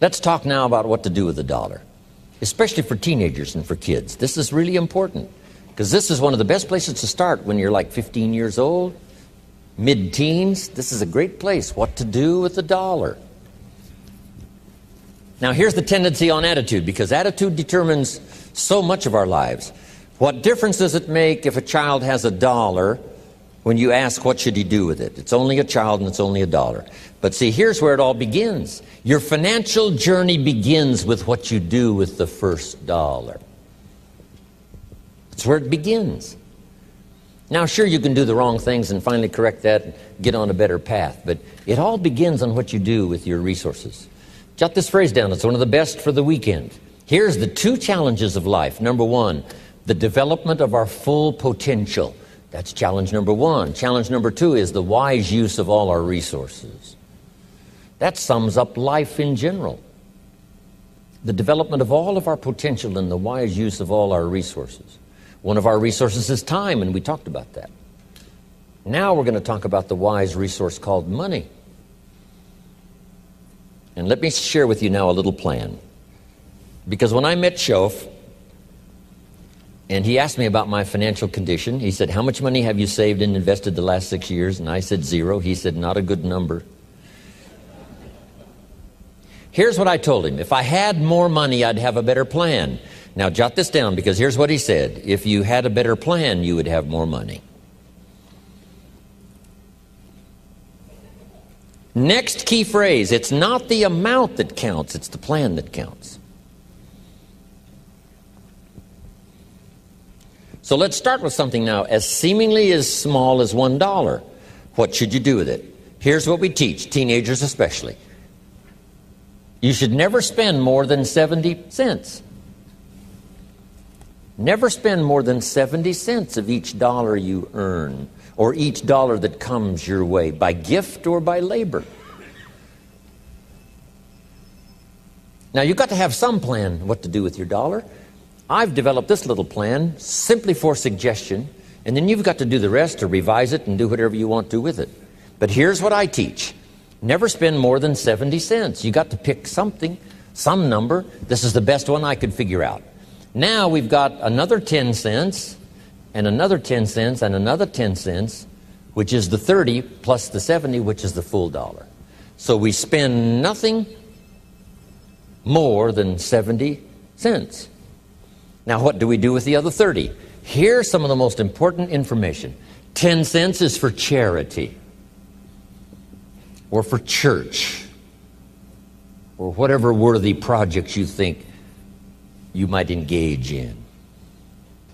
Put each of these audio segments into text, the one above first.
Let's talk now about what to do with the dollar, especially for teenagers and for kids. This is really important because this is one of the best places to start when you're like 15 years old, mid-teens. This is a great place, what to do with the dollar. Now, here's the tendency on attitude, because attitude determines so much of our lives. What difference does it make if a child has $1 when you ask what should he do with it? It's only a child and it's only $1. But see, here's where it all begins. Your financial journey begins with what you do with the first $1. That's where it begins. Now, sure, you can do the wrong things and finally correct that and get on a better path, but it all begins on what you do with your resources. Jot this phrase down. It's one of the best for the weekend. Here's the 2 challenges of life. Number 1, the development of our full potential. That's challenge number 1. Challenge number 2 is the wise use of all our resources. That sums up life in general. The development of all of our potential and the wise use of all our resources. One of our resources is time, and we talked about that. Now we're going to talk about the wise resource called money. And let me share with you now a little plan. Because when I met Shof, and he asked me about my financial condition, he said, how much money have you saved and invested the last 6 years? And I said 0. He said, not a good number. Here's what I told him. If I had more money, I'd have a better plan. Now jot this down, because here's what he said. If you had a better plan, you would have more money. Next key phrase, it's not the amount that counts, it's the plan that counts. So let's start with something now as seemingly as small as $1. What should you do with it? Here's what we teach, teenagers especially. You should never spend more than 70 cents. Never spend more than 70 cents of each dollar you earn, or each dollar that comes your way, by gift or by labor. Now, you've got to have some plan what to do with your dollar. I've developed this little plan simply for suggestion, and then you've got to do the rest to revise it and do whatever you want to with it. But here's what I teach. Never spend more than 70 cents. You got to pick something, some number. This is the best one I could figure out. Now we've got another 10 cents, and another 10 cents, and another 10 cents, which is the 30 plus the 70, which is the full dollar. So we spend nothing more than 70 cents. Now what do we do with the other 30? Here's some of the most important information. 10 cents is for charity, or for church, or whatever worthy projects you think you might engage in.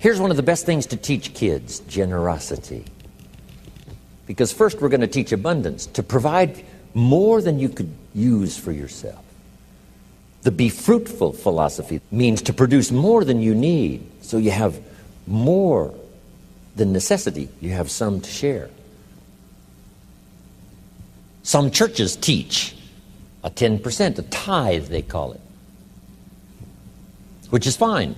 Here's one of the best things to teach kids, generosity. Because first we're going to teach abundance, to provide more than you could use for yourself. The be fruitful philosophy means to produce more than you need, so you have more than necessity. You have some to share. Some churches teach a 10%, a tithe they call it, which is fine.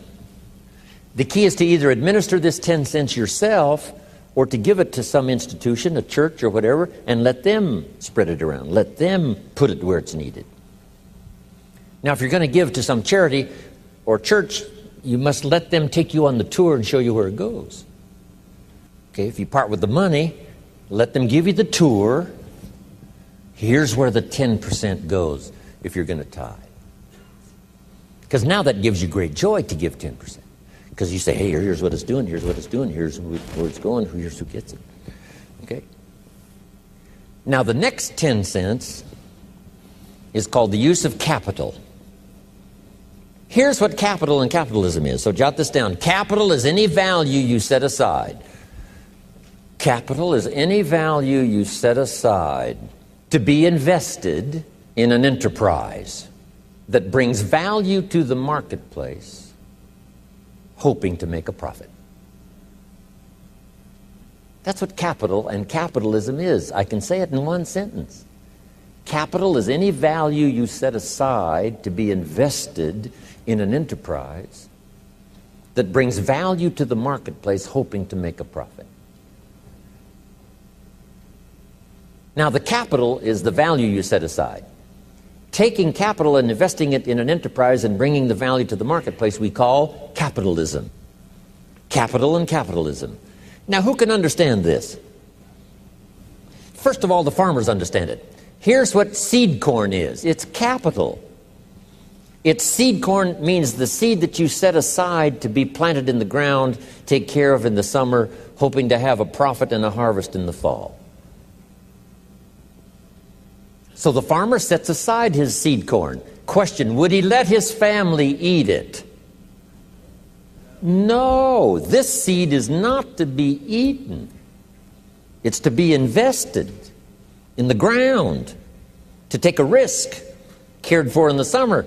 The key is to either administer this 10 cents yourself or to give it to some institution, a church or whatever, and let them spread it around. Let them put it where it's needed. Now, if you're going to give to some charity or church, you must let them take you on the tour and show you where it goes. Okay, if you part with the money, let them give you the tour. Here's where the 10% goes if you're going to tithe. Because now that gives you great joy to give 10%. Because you say, hey, here's what it's doing, here's what it's doing, here's where it's going, here's who gets it. Okay? Now the next 10 cents is called the use of capital. Here's what capital and capitalism is. So jot this down. Capital is any value you set aside. Capital is any value you set aside to be invested in an enterprise that brings value to the marketplace, hoping to make a profit. That's what capital and capitalism is. I can say it in one sentence. Capital is any value you set aside to be invested in an enterprise that brings value to the marketplace, hoping to make a profit. Now, the capital is the value you set aside. Taking capital and investing it in an enterprise and bringing the value to the marketplace we call capitalism. Capital and capitalism. Now, who can understand this? First of all, the farmers understand it. Here's what seed corn is. It's capital. It's seed corn means the seed that you set aside to be planted in the ground, take care of in the summer, hoping to have a profit and a harvest in the fall. So the farmer sets aside his seed corn. Question, would he let his family eat it? No, this seed is not to be eaten. It's to be invested in the ground, to take a risk, cared for in the summer,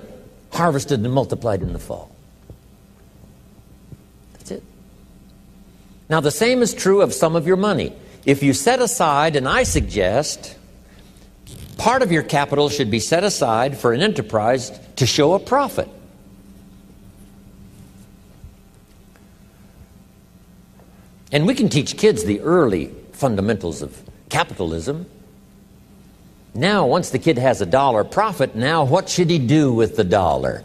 harvested and multiplied in the fall. That's it. Now the same is true of some of your money. If you set aside, and I suggest, part of your capital should be set aside for an enterprise to show a profit. And we can teach kids the early fundamentals of capitalism. Now, once the kid has $1 profit, now what should he do with the dollar?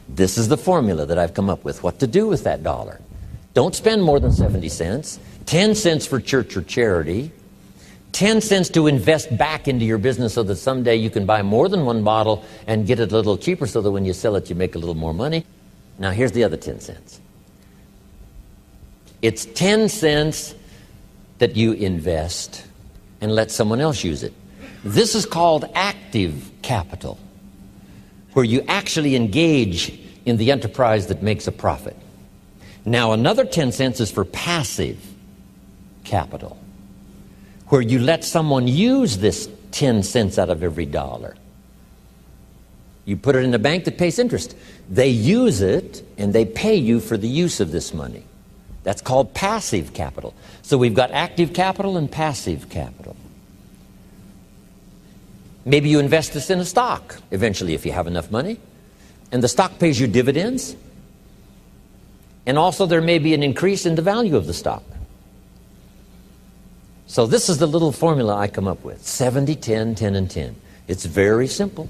This is the formula that I've come up with, what to do with that dollar. Don't spend more than 70 cents, 10 cents for church or charity, 10 cents to invest back into your business so that someday you can buy more than one bottle and get it a little cheaper so that when you sell it you make a little more money. Now here's the other 10 cents. It's 10 cents that you invest and let someone else use it. This is called active capital, where you actually engage in the enterprise that makes a profit. Now another 10 cents is for passive capital, where you let someone use this 10 cents out of every dollar. You put it in a bank that pays interest. They use it and they pay you for the use of this money. That's called passive capital. So we've got active capital and passive capital. Maybe you invest this in a stock eventually if you have enough money, and the stock pays you dividends, and also there may be an increase in the value of the stock. So this is the little formula I come up with: 70, 10, 10, and 10. It's very simple.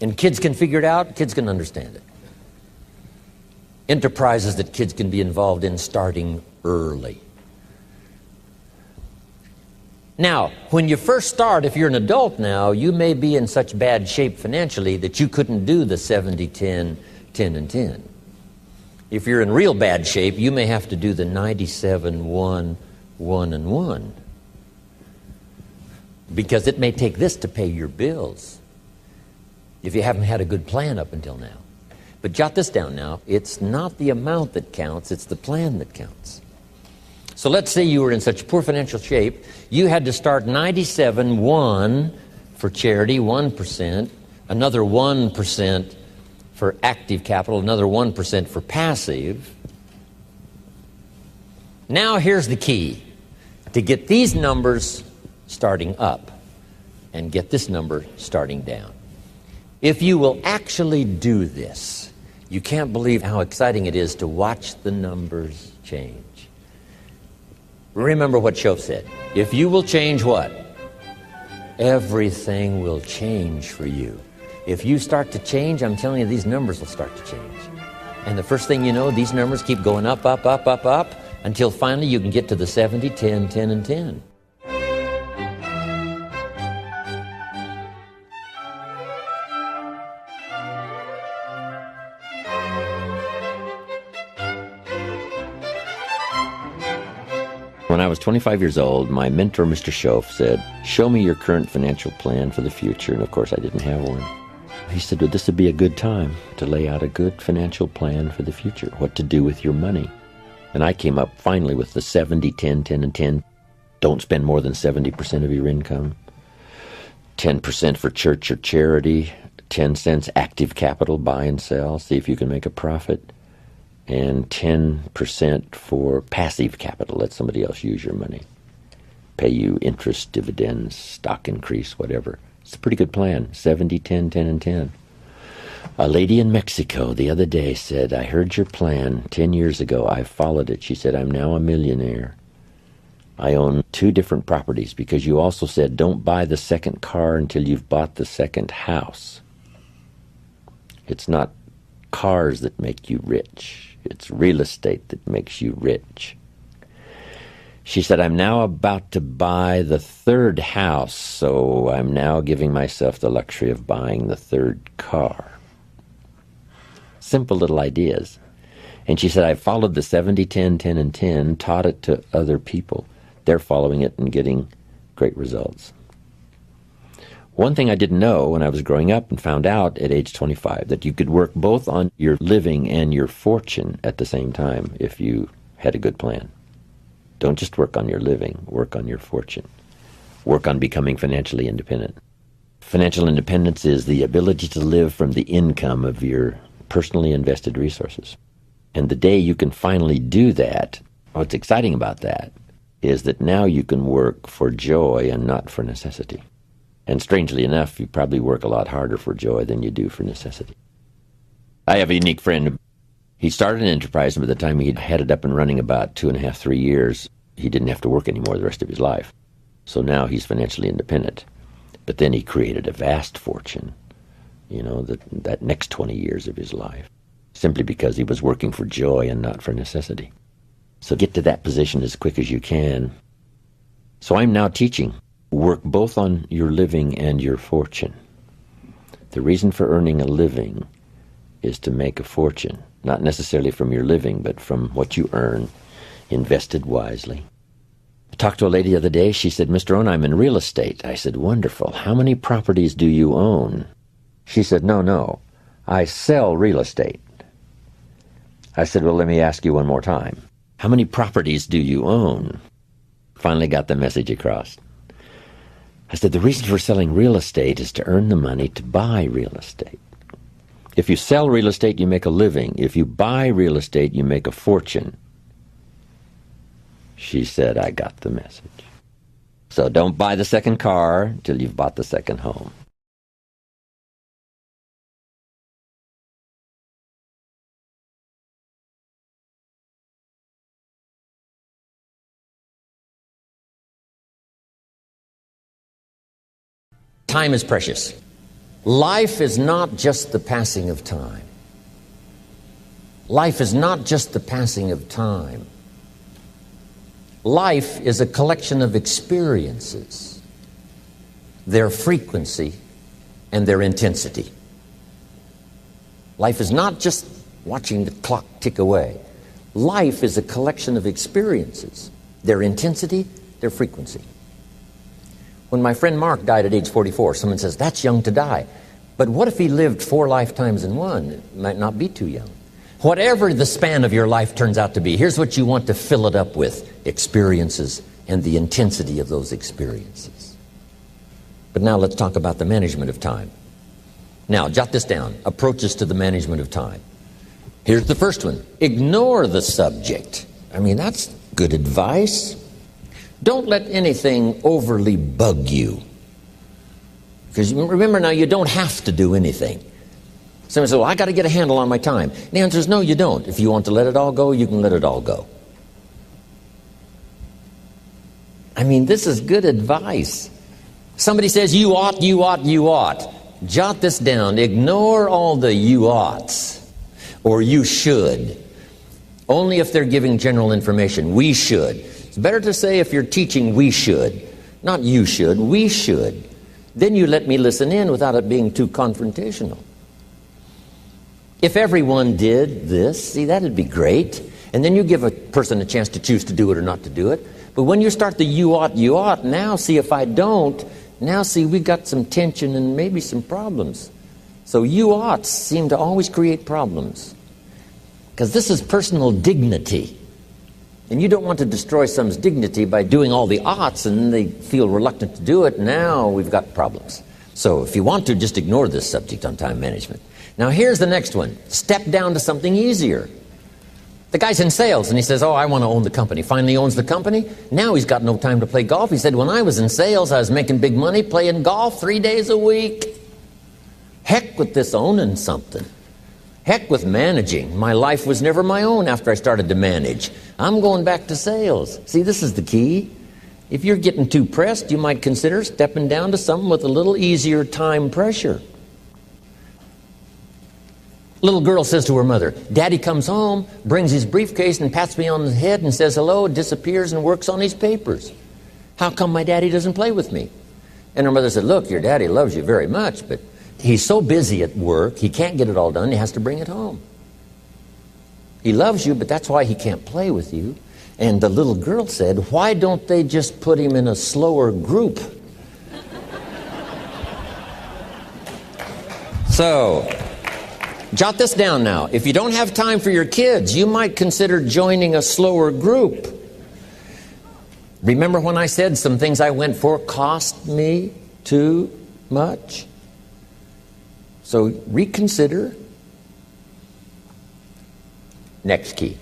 And kids can figure it out, kids can understand it. Enterprises that kids can be involved in starting early. Now, when you first start, if you're an adult now, you may be in such bad shape financially that you couldn't do the 70, 10, 10, and 10. If you're in real bad shape, you may have to do the 97, 1, 1, and 1. Because it may take this to pay your bills if you haven't had a good plan up until now. But jot this down now. It's not the amount that counts, it's the plan that counts. So let's say you were in such poor financial shape, you had to start 97, 1 for charity, 1%, another 1% for active capital, another 1% for passive. Now here's the key: to get these numbers starting up and get this number starting down. If you will actually do this, you can't believe how exciting it is to watch the numbers change. Remember what Shoaff said. If you will change what? Everything will change for you. If you start to change, I'm telling you, these numbers will start to change. And the first thing you know, these numbers keep going up, up, up, up, up, until finally you can get to the 70, 10, 10, and 10. When I was 25 years old, my mentor, Mr. Shoaff, said, "Show me your current financial plan for the future." And of course, I didn't have one. He said, well, this would be a good time to lay out a good financial plan for the future, what to do with your money. And I came up finally with the 70, 10, 10, and 10. Don't spend more than 70% of your income. 10% for church or charity. 10 cents active capital, buy and sell, see if you can make a profit. And 10% for passive capital, let somebody else use your money. Pay you interest, dividends, stock increase, whatever. It's a pretty good plan, 70, 10, 10, and 10. A lady in Mexico the other day said, "I heard your plan 10 years ago. I followed it." She said, "I'm now a millionaire." I own 2 different properties because you also said don't buy the second car until you've bought the second house. It's not cars that make you rich. It's real estate that makes you rich. She said, I'm now about to buy the 3rd house, so I'm now giving myself the luxury of buying the 3rd car. Simple little ideas. And she said, I followed the 70, 10, 10, and 10, taught it to other people. They're following it and getting great results. One thing I didn't know when I was growing up and found out at age 25, that you could work both on your living and your fortune at the same time if you had a good plan. Don't just work on your living, work on your fortune. Work on becoming financially independent. Financial independence is the ability to live from the income of your personally invested resources. And the day you can finally do that, what's exciting about that is that now you can work for joy and not for necessity. And strangely enough, you probably work a lot harder for joy than you do for necessity. I have a unique friend. He started an enterprise, and by the time he'd had it up and running about 2.5, 3 years, he didn't have to work anymore the rest of his life. So now he's financially independent. But then he created a vast fortune, that next 20 years of his life, simply because he was working for joy and not for necessity. So get to that position as quick as you can. So I'm now teaching. Work both on your living and your fortune. The reason for earning a living is to make a fortune, not necessarily from your living, but from what you earn, invested wisely. I talked to a lady the other day. She said, Mr. Rohn, I'm in real estate. I said, wonderful. How many properties do you own? She said, no, I sell real estate. I said, well, let me ask you one more time. How many properties do you own? Finally got the message across. I said, the reason for selling real estate is to earn the money to buy real estate. If you sell real estate, you make a living. If you buy real estate, you make a fortune. She said, I got the message. So don't buy the second car until you've bought the second home. Time is precious. Life is not just the passing of time. Life is not just the passing of time. Life is a collection of experiences, their frequency and their intensity. Life is not just watching the clock tick away. Life is a collection of experiences, their intensity, their frequency. When my friend Mark died at age 44, someone says, that's young to die. But what if he lived 4 lifetimes in one? It might not be too young. Whatever the span of your life turns out to be, here's what you want to fill it up with: experiences and the intensity of those experiences. But now let's talk about the management of time. Now, jot this down: approaches to the management of time. Here's the first one: ignore the subject. I mean, that's good advice. Don't let anything overly bug you. Because remember now, you don't have to do anything. Someone says, well, I got to get a handle on my time. The answer is no, you don't. If you want to let it all go, you can let it all go. I mean, this is good advice. Somebody says, you ought, you ought, you ought. Jot this down. Ignore all the you oughts or you should. Only if they're giving general information. We should. It's better to say, if you're teaching, we should. Not you should, we should. Then you let me listen in without it being too confrontational. If everyone did this, see, that'd be great. And then you give a person a chance to choose to do it or not to do it. But when you start the you ought, now see, if I don't, now see, we've got some tension and maybe some problems. So you oughts seem to always create problems. Because this is personal dignity. And you don't want to destroy someone's dignity by doing all the oughts and they feel reluctant to do it. Now we've got problems. So if you want to, just ignore this subject on time management. Now here's the next one. Step down to something easier. The guy's in sales and he says, oh, I want to own the company. Finally owns the company. Now he's got no time to play golf. He said, when I was in sales, I was making big money playing golf 3 days a week. Heck with this owning something. Heck with managing. My life was never my own after I started to manage. I'm going back to sales. See, this is the key. If you're getting too pressed, you might consider stepping down to something with a little easier time pressure. Little girl says to her mother, Daddy comes home, brings his briefcase and pats me on the head and says hello, disappears and works on his papers. How come my daddy doesn't play with me? And her mother said, look, your daddy loves you very much, but he's so busy at work, he can't get it all done, he has to bring it home. He loves you, but that's why he can't play with you. And the little girl said, why don't they just put him in a slower group? So, jot this down now. If you don't have time for your kids, you might consider joining a slower group. Remember when I said some things I went for cost me too much? So reconsider. Next key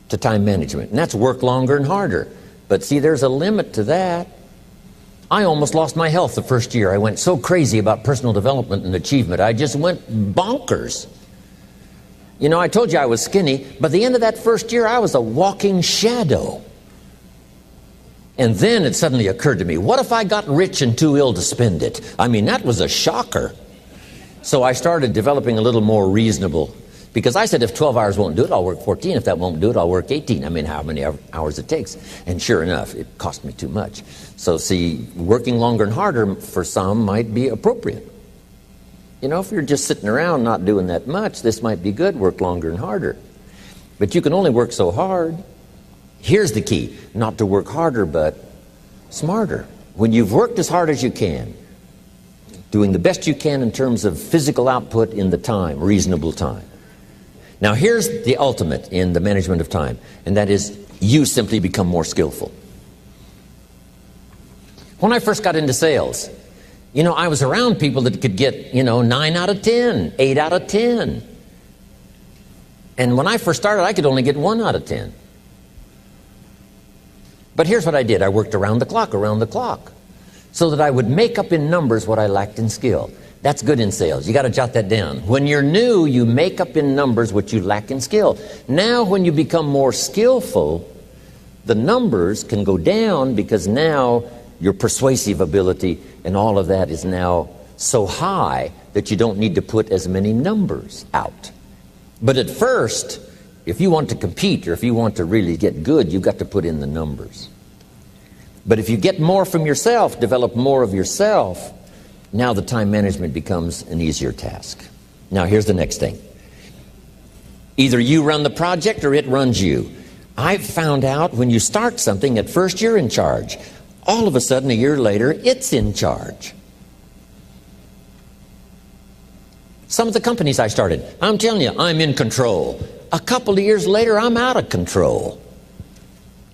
to time management, and that's work longer and harder. But see, there's a limit to that. I almost lost my health the first year. I went so crazy about personal development and achievement. I just went bonkers. You know, I told you I was skinny. By the end of that first year, I was a walking shadow. And then it suddenly occurred to me, what if I got rich and too ill to spend it? I mean, that was a shocker. So I started developing a little more reasonable. Because I said, if 12 hours won't do it, I'll work 14. If that won't do it, I'll work 18. I mean, how many hours it takes. And sure enough, it cost me too much. So see, working longer and harder for some might be appropriate. You know, if you're just sitting around not doing that much, this might be good, work longer and harder. But you can only work so hard. Here's the key, not to work harder, but smarter. When you've worked as hard as you can, doing the best you can in terms of physical output in the time, reasonable time. Now here's the ultimate in the management of time, and that is you simply become more skillful. When I first got into sales, you know, I was around people that could get, 9 out of 10, 8 out of 10. And when I first started, I could only get 1 out of 10. But here's what I did. I worked around the clock, so that I would make up in numbers what I lacked in skill. That's good in sales. You got to jot that down. When you're new, you make up in numbers what you lack in skill. Now, when you become more skillful, the numbers can go down because now your persuasive ability and all of that is now so high that you don't need to put as many numbers out. But at first, if you want to compete or if you want to really get good, you've got to put in the numbers. But if you get more from yourself, develop more of yourself, now the time management becomes an easier task. Now here's the next thing. Either you run the project or it runs you. I've found out when you start something, at first you're in charge. All of a sudden, a year later, it's in charge. Some of the companies I started, I'm telling you, I'm in control. A couple of years later, I'm out of control.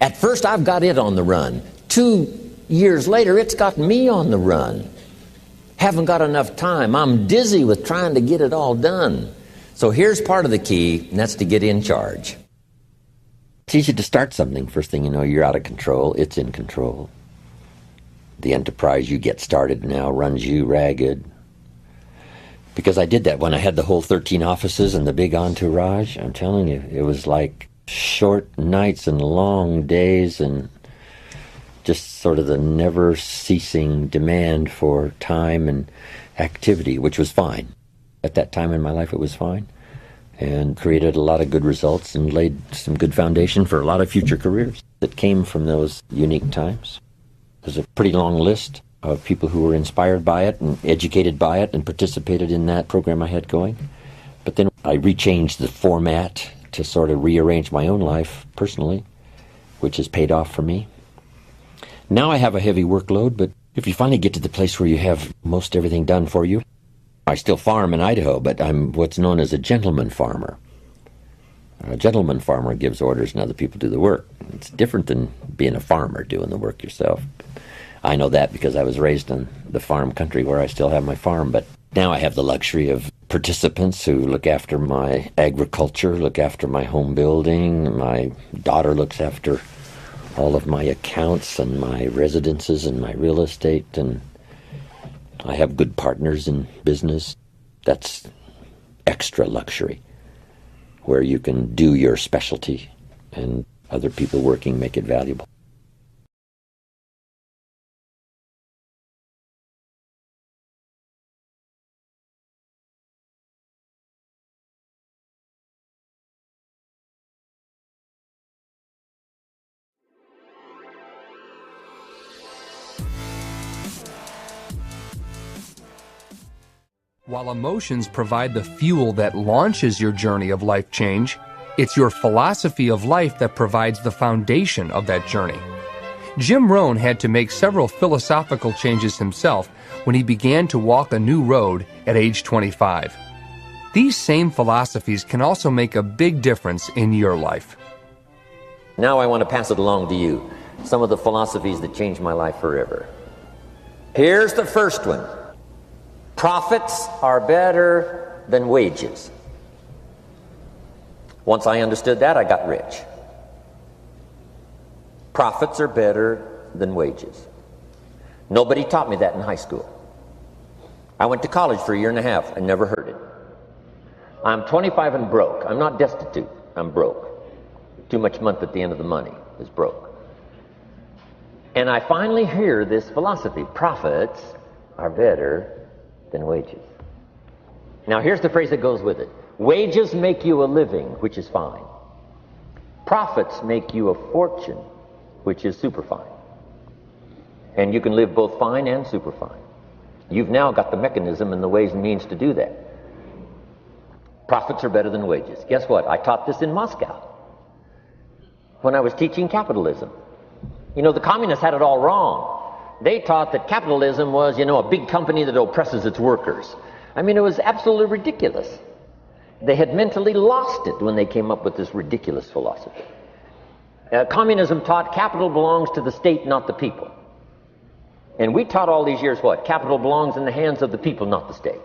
At first, I've got it on the run. 2 years later, it's got me on the run. Haven't got enough time. I'm dizzy with trying to get it all done. So here's part of the key, and that's to get in charge. It's easy to start something. First thing you know, you're out of control. It's in control. The enterprise you get started now runs you ragged. Because I did that when I had the whole 13 offices and the big entourage. I'm telling you, it was like short nights and long days and just sort of the never-ceasing demand for time and activity, which was fine. At that time in my life, it was fine, and created a lot of good results and laid some good foundation for a lot of future careers that came from those unique times. There's a pretty long list of people who were inspired by it and educated by it and participated in that program I had going. But then I rechanged the format to sort of rearrange my own life personally, which has paid off for me. Now I have a heavy workload, but if you finally get to the place where you have most everything done for you, I still farm in Idaho, but I'm what's known as a gentleman farmer. A gentleman farmer gives orders and other people do the work. It's different than being a farmer doing the work yourself. I know that because I was raised in the farm country where I still have my farm, but now I have the luxury of participants who look after my agriculture, look after my home building. My daughter looks after all of my accounts and my residences and my real estate, and I have good partners in business. That's extra luxury, where you can do your specialty and other people working make it valuable. While emotions provide the fuel that launches your journey of life change, it's your philosophy of life that provides the foundation of that journey. Jim Rohn had to make several philosophical changes himself when he began to walk a new road at age 25. These same philosophies can also make a big difference in your life. Now I want to pass it along to you, some of the philosophies that changed my life forever. Here's the first one. Profits are better than wages. Once I understood that, I got rich. Profits are better than wages. Nobody taught me that in high school. I went to college for a year and a half and never heard it. I'm 25 and broke. I'm not destitute. I'm broke. Too much month at the end of the money is broke. And I finally hear this philosophy. Profits are better than wages. Now here's the phrase that goes with it. Wages make you a living, which is fine. Profits make you a fortune, which is super fine. And you can live both fine and super fine. You've now got the mechanism and the ways and means to do that. Profits are better than wages. Guess what? I taught this in Moscow when I was teaching capitalism. You know, the communists had it all wrong. They taught that capitalism was, a big company that oppresses its workers. I mean, it was absolutely ridiculous. They had mentally lost it when they came up with this ridiculous philosophy. Communism taught capital belongs to the state, not the people. And we taught all these years what? Capital belongs in the hands of the people, not the state.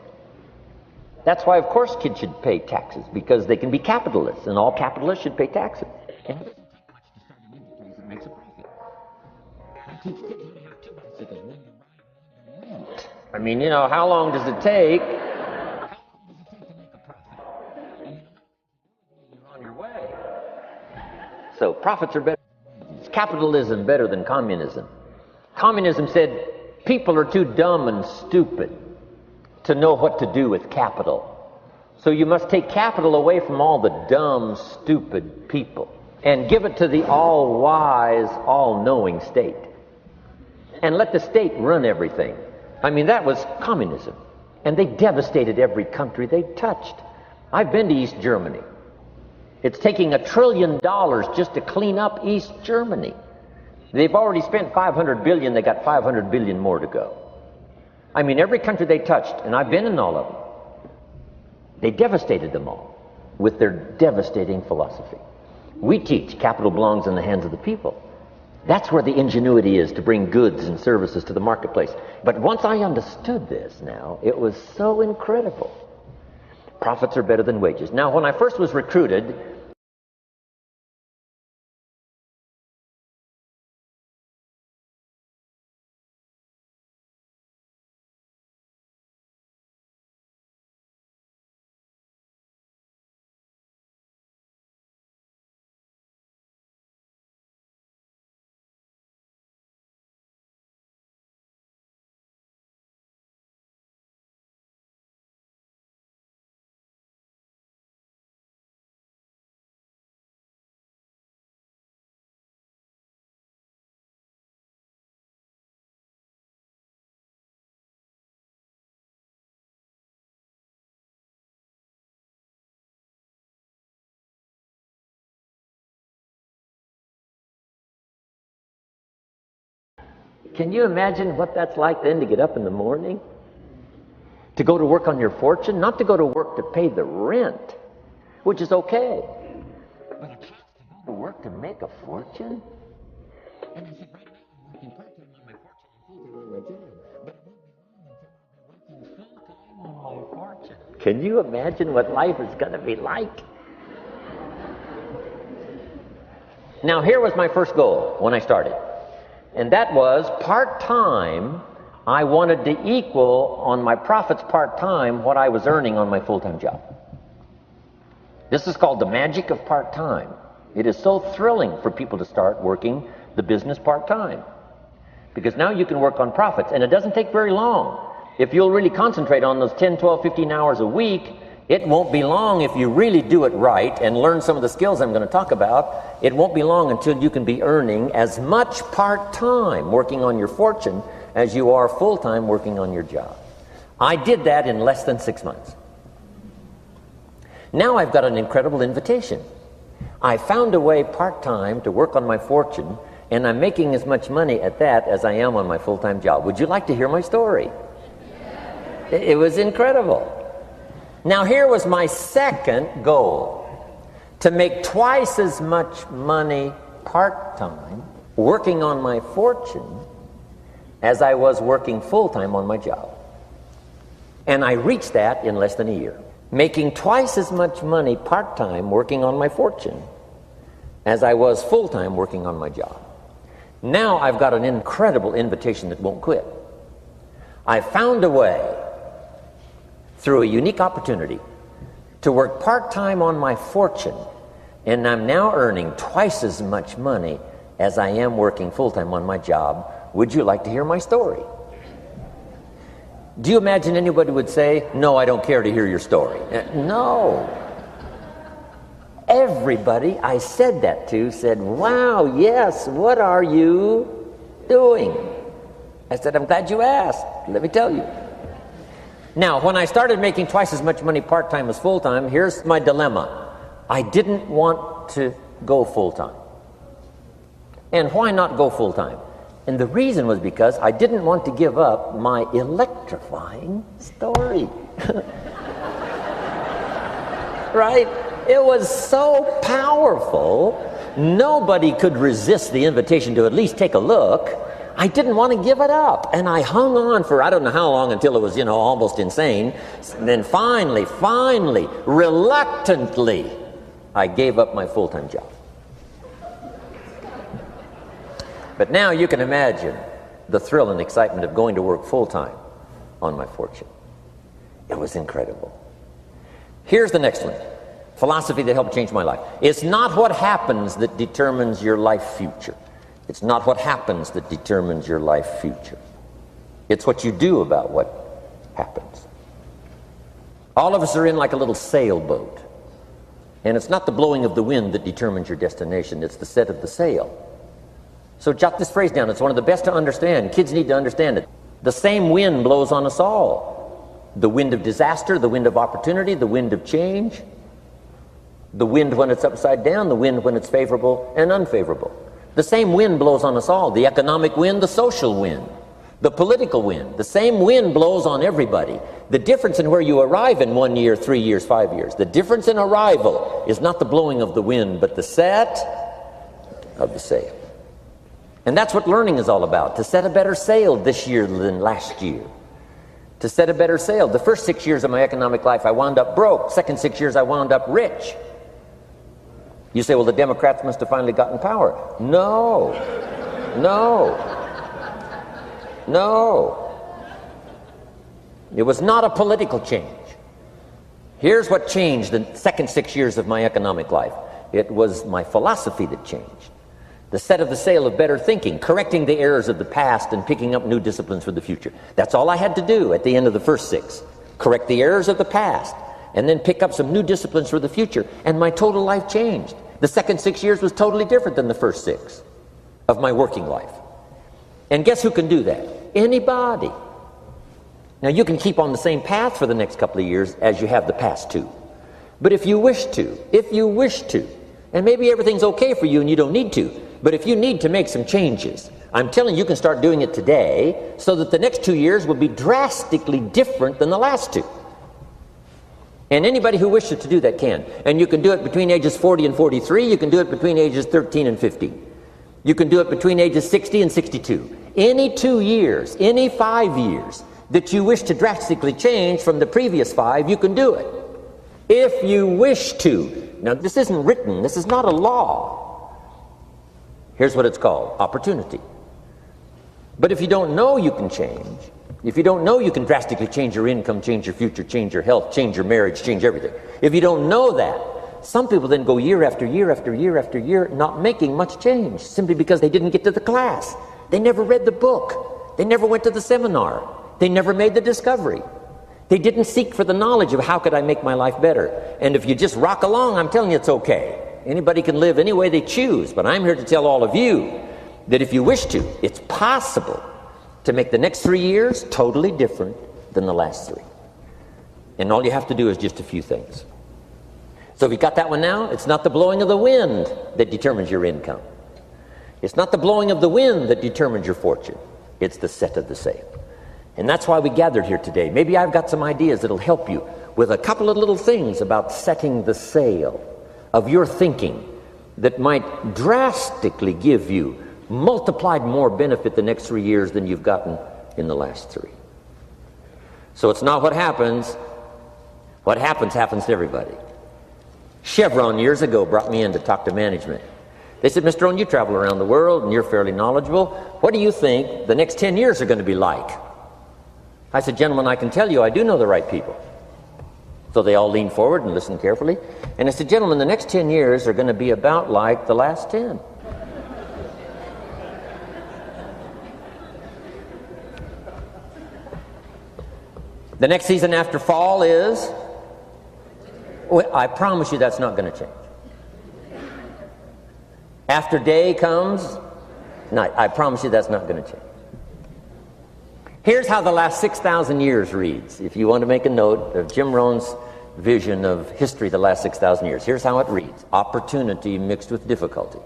That's why, of course, kids should pay taxes, because they can be capitalists, and all capitalists should pay taxes. And it doesn't take much to start an enterprise that makes a profit. I teach kids how to have two bicycles, one to ride, one to rent. I mean, how long does it take? How long does it take to make a profit? And you're on your way. So profits are better. Is capitalism better than communism? Communism said people are too dumb and stupid to know what to do with capital. So you must take capital away from all the dumb, stupid people and give it to the all-wise, all-knowing state. And let the state run everything. I mean, that was communism. And they devastated every country they touched. I've been to East Germany. It's taking $1 trillion just to clean up East Germany. They've already spent $500 billion. They got $500 billion more to go. I mean, every country they touched, and I've been in all of them, they devastated them all with their devastating philosophy. We teach capital belongs in the hands of the people. That's where the ingenuity is to bring goods and services to the marketplace. But once I understood this now, it was so incredible. Profits are better than wages. Now, when I first was recruited, can you imagine what that's like then to get up in the morning? To go to work on your fortune? Not to go to work to pay the rent, which is okay. But a chance to go to work to make a fortune? And I said, right now I'm working part-time on my fortune and full-time on my job. But it won't be long until I'll be working full-time on my fortune. Can you imagine what life is going to be like? Now, here was my first goal when I started. And that was part-time. I wanted to equal on my profits part-time what I was earning on my full-time job. This is called the magic of part-time. It is so thrilling for people to start working the business part-time. Because now you can work on profits, and it doesn't take very long. If you'll really concentrate on those 10, 12, 15 hours a week, it won't be long if you really do it right and learn some of the skills I'm going to talk about. It won't be long until you can be earning as much part-time working on your fortune as you are full-time working on your job. I did that in less than 6 months. Now I've got an incredible invitation. I found a way part-time to work on my fortune, and I'm making as much money at that as I am on my full-time job. Would you like to hear my story? It was incredible. Now here was my second goal, to make twice as much money part-time working on my fortune as I was working full-time on my job. And I reached that in less than a year. Making twice as much money part-time working on my fortune as I was full-time working on my job. Now I've got an incredible invitation that won't quit. I found a way, through a unique opportunity, to work part-time on my fortune, and I'm now earning twice as much money as I am working full-time on my job. Would you like to hear my story? Do you imagine anybody would say, no, I don't care to hear your story? No. Everybody I said that to said, wow, yes, what are you doing? I said, I'm glad you asked. Let me tell you. Now, when I started making twice as much money part-time as full-time, here's my dilemma. I didn't want to go full-time. And why not go full-time? And the reason was because I didn't want to give up my electrifying story. Right? It was so powerful, nobody could resist the invitation to at least take a look. I didn't want to give it up. And I hung on for I don't know how long until it was, almost insane. And then finally, reluctantly, I gave up my full-time job. But now you can imagine the thrill and excitement of going to work full-time on my fortune. It was incredible. Here's the next one. Philosophy that helped change my life. It's not what happens that determines your life future. It's not what happens that determines your life future. It's what you do about what happens. All of us are in like a little sailboat. And it's not the blowing of the wind that determines your destination. It's the set of the sail. So jot this phrase down. It's one of the best to understand. Kids need to understand it. The same wind blows on us all. The wind of disaster, the wind of opportunity, the wind of change. The wind when it's upside down, the wind when it's favorable and unfavorable. The same wind blows on us all. The economic wind, the social wind, the political wind. The same wind blows on everybody. The difference in where you arrive in 1 year, 3 years, 5 years, the difference in arrival is not the blowing of the wind, but the set of the sail. And that's what learning is all about, to set a better sail this year than last year. To set a better sail. The first 6 years of my economic life, I wound up broke. Second 6 years, I wound up rich. You say, well, the Democrats must have finally gotten power. No. It was not a political change. Here's what changed the second 6 years of my economic life. It was my philosophy that changed. The set of the sail of better thinking, correcting the errors of the past and picking up new disciplines for the future. That's all I had to do at the end of the first 6. Correct the errors of the past and then pick up some new disciplines for the future. And my total life changed. The second 6 years was totally different than the first 6 of my working life. And guess who can do that? Anybody. Now you can keep on the same path for the next couple of years as you have the past 2. But if you wish to, and maybe everything's okay for you and you don't need to, but if you need to make some changes, I'm telling you, you can start doing it today so that the next 2 years will be drastically different than the last 2. And anybody who wishes to do that can. And you can do it between ages 40 and 43. You can do it between ages 13 and 15. You can do it between ages 60 and 62. Any 2 years, any 5 years that you wish to drastically change from the previous 5, you can do it. If you wish to. Now, this isn't written. This is not a law. Here's what it's called, opportunity. But if you don't know you can change, if you don't know you can drastically change your income, change your future, change your health, change your marriage, change everything. If you don't know that, some people then go year after year after year after year not making much change simply because they didn't get to the class. They never read the book. They never went to the seminar. They never made the discovery. They didn't seek for the knowledge of how could I make my life better. And if you just rock along, I'm telling you it's okay. Anybody can live any way they choose, but I'm here to tell all of you that if you wish to, it's possible to make the next 3 years totally different than the last 3. And all you have to do is just a few things. So if you got that one now, it's not the blowing of the wind that determines your income. It's not the blowing of the wind that determines your fortune. It's the set of the sail. And that's why we gathered here today. Maybe I've got some ideas that'll help you with a couple of little things about setting the sail of your thinking that might drastically give you multiplied more benefit the next 3 years than you've gotten in the last 3. So it's not what happens. What happens to everybody. Chevron years ago brought me in to talk to management. They said, Mr. Rohn, you travel around the world and you're fairly knowledgeable. What do you think the next 10 years are going to be like? I said, gentlemen, I can tell you I do know the right people. So they all leaned forward and listened carefully. And I said, gentlemen, the next 10 years are going to be about like the last 10. The next season after fall is... Well, I promise you that's not going to change. After day comes night. I promise you that's not going to change. Here's how the last 6,000 years reads. If you want to make a note of Jim Rohn's vision of history the last 6,000 years, here's how it reads. Opportunity mixed with difficulty.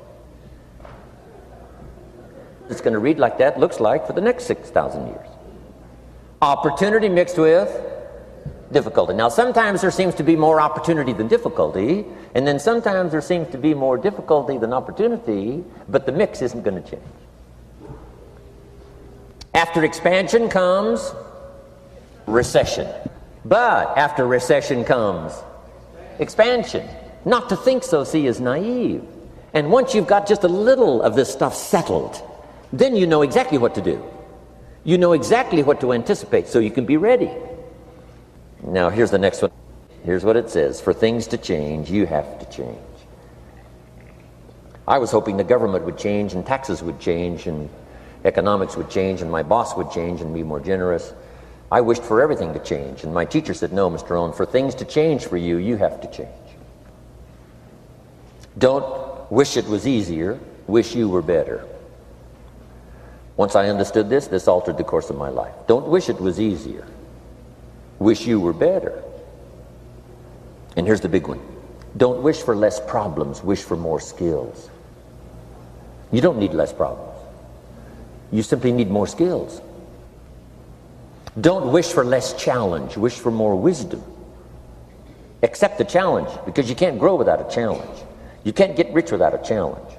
It's going to read like that, looks like, for the next 6,000 years. Opportunity mixed with difficulty. Now, sometimes there seems to be more opportunity than difficulty, and then sometimes there seems to be more difficulty than opportunity, but the mix isn't going to change. After expansion comes recession. But after recession comes expansion. Not to think so, see, is naive. And once you've got just a little of this stuff settled, then you know exactly what to do. You know exactly what to anticipate, so you can be ready. Now, here's the next one. Here's what it says. For things to change, you have to change. I was hoping the government would change and taxes would change and economics would change and my boss would change and be more generous. I wished for everything to change. And my teacher said, no, Mr. Rohn, for things to change for you, you have to change. Don't wish it was easier. Wish you were better. Once I understood this, this altered the course of my life. Don't wish it was easier. Wish you were better. And here's the big one. Don't wish for less problems. Wish for more skills. You don't need less problems. You simply need more skills. Don't wish for less challenge. Wish for more wisdom. Accept the challenge, because you can't grow without a challenge. You can't get rich without a challenge.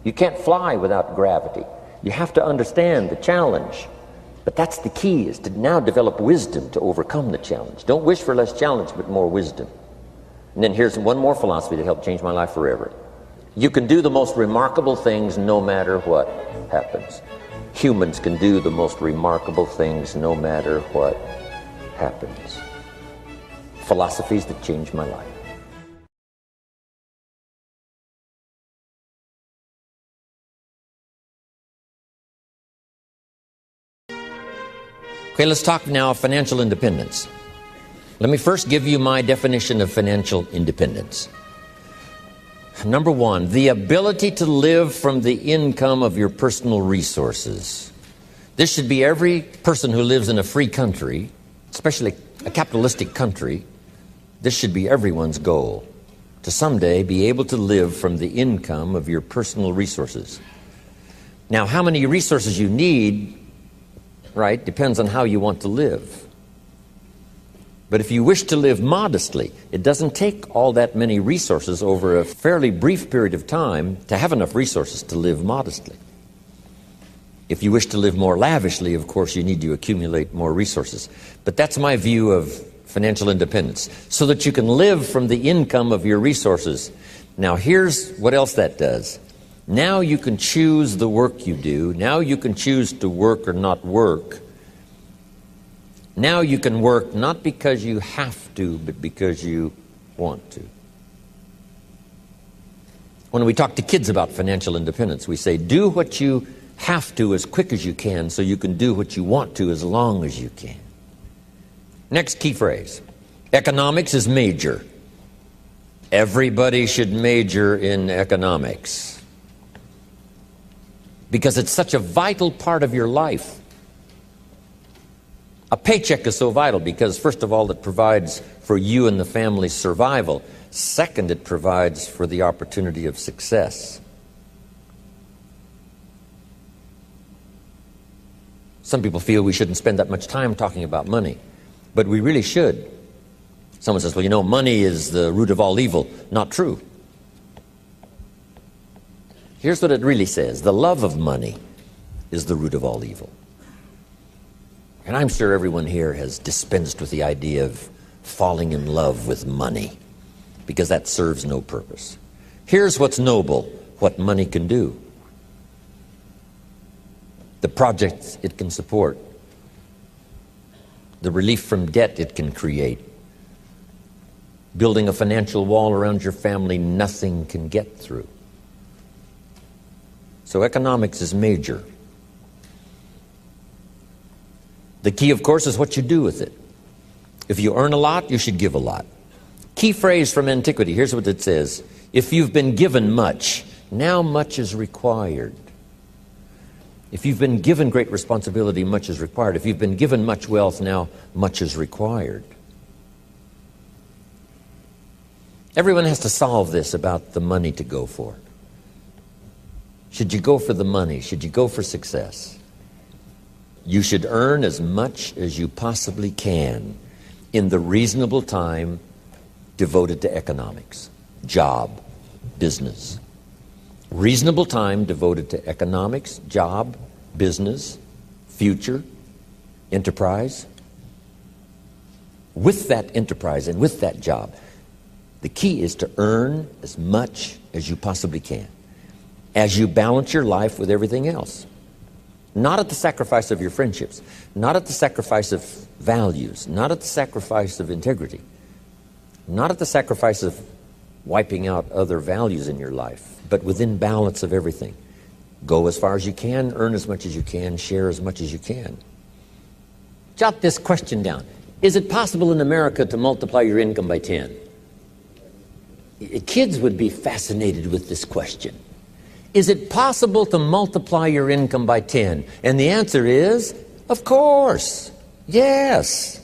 You can't fly without gravity. You have to understand the challenge. But that's the key, is to now develop wisdom to overcome the challenge. Don't wish for less challenge, but more wisdom. And then here's one more philosophy that helped change my life forever. You can do the most remarkable things no matter what happens. Humans can do the most remarkable things no matter what happens. Philosophies that changed my life. Okay, let's talk now of financial independence. Let me first give you my definition of financial independence. Number one, the ability to live from the income of your personal resources. This should be every person who lives in a free country, especially a capitalistic country. This should be everyone's goal, to someday be able to live from the income of your personal resources. Now, how many resources you need, right, depends on how you want to live. But if you wish to live modestly, it doesn't take all that many resources over a fairly brief period of time to have enough resources to live modestly. If you wish to live more lavishly, of course, you need to accumulate more resources. But that's my view of financial independence, so that you can live from the income of your resources. Now, here's what else that does. Now you can choose the work you do. Now you can choose to work or not work. Now you can work not because you have to, but because you want to. When we talk to kids about financial independence, we say, do what you have to as quick as you can so you can do what you want to as long as you can. Next key phrase. Economics is major. Everybody should major in economics, because it's such a vital part of your life. A paycheck is so vital because, first of all, it provides for you and the family's survival. Second, it provides for the opportunity of success. Some people feel we shouldn't spend that much time talking about money, but we really should. Someone says, well, you know, money is the root of all evil. Not true. Here's what it really says. The love of money is the root of all evil. And I'm sure everyone here has dispensed with the idea of falling in love with money, because that serves no purpose. Here's what's noble, what money can do. The projects it can support. The relief from debt it can create. Building a financial wall around your family nothing can get through. So economics is major. The key, of course, is what you do with it. If you earn a lot, you should give a lot. Key phrase from antiquity, here's what it says. If you've been given much, now much is required. If you've been given great responsibility, much is required. If you've been given much wealth, now much is required. Everyone has to solve this about the money to go for. Should you go for the money? Should you go for success? You should earn as much as you possibly can in the reasonable time devoted to economics, job, business. Reasonable time devoted to economics, job, business, future, enterprise. With that enterprise and with that job, the key is to earn as much as you possibly can as you balance your life with everything else. Not at the sacrifice of your friendships, not at the sacrifice of values, not at the sacrifice of integrity, not at the sacrifice of wiping out other values in your life, but within balance of everything. Go as far as you can, earn as much as you can, share as much as you can. Jot this question down. Is it possible in America to multiply your income by 10? Kids would be fascinated with this question. Is it possible to multiply your income by 10? And the answer is, of course, yes.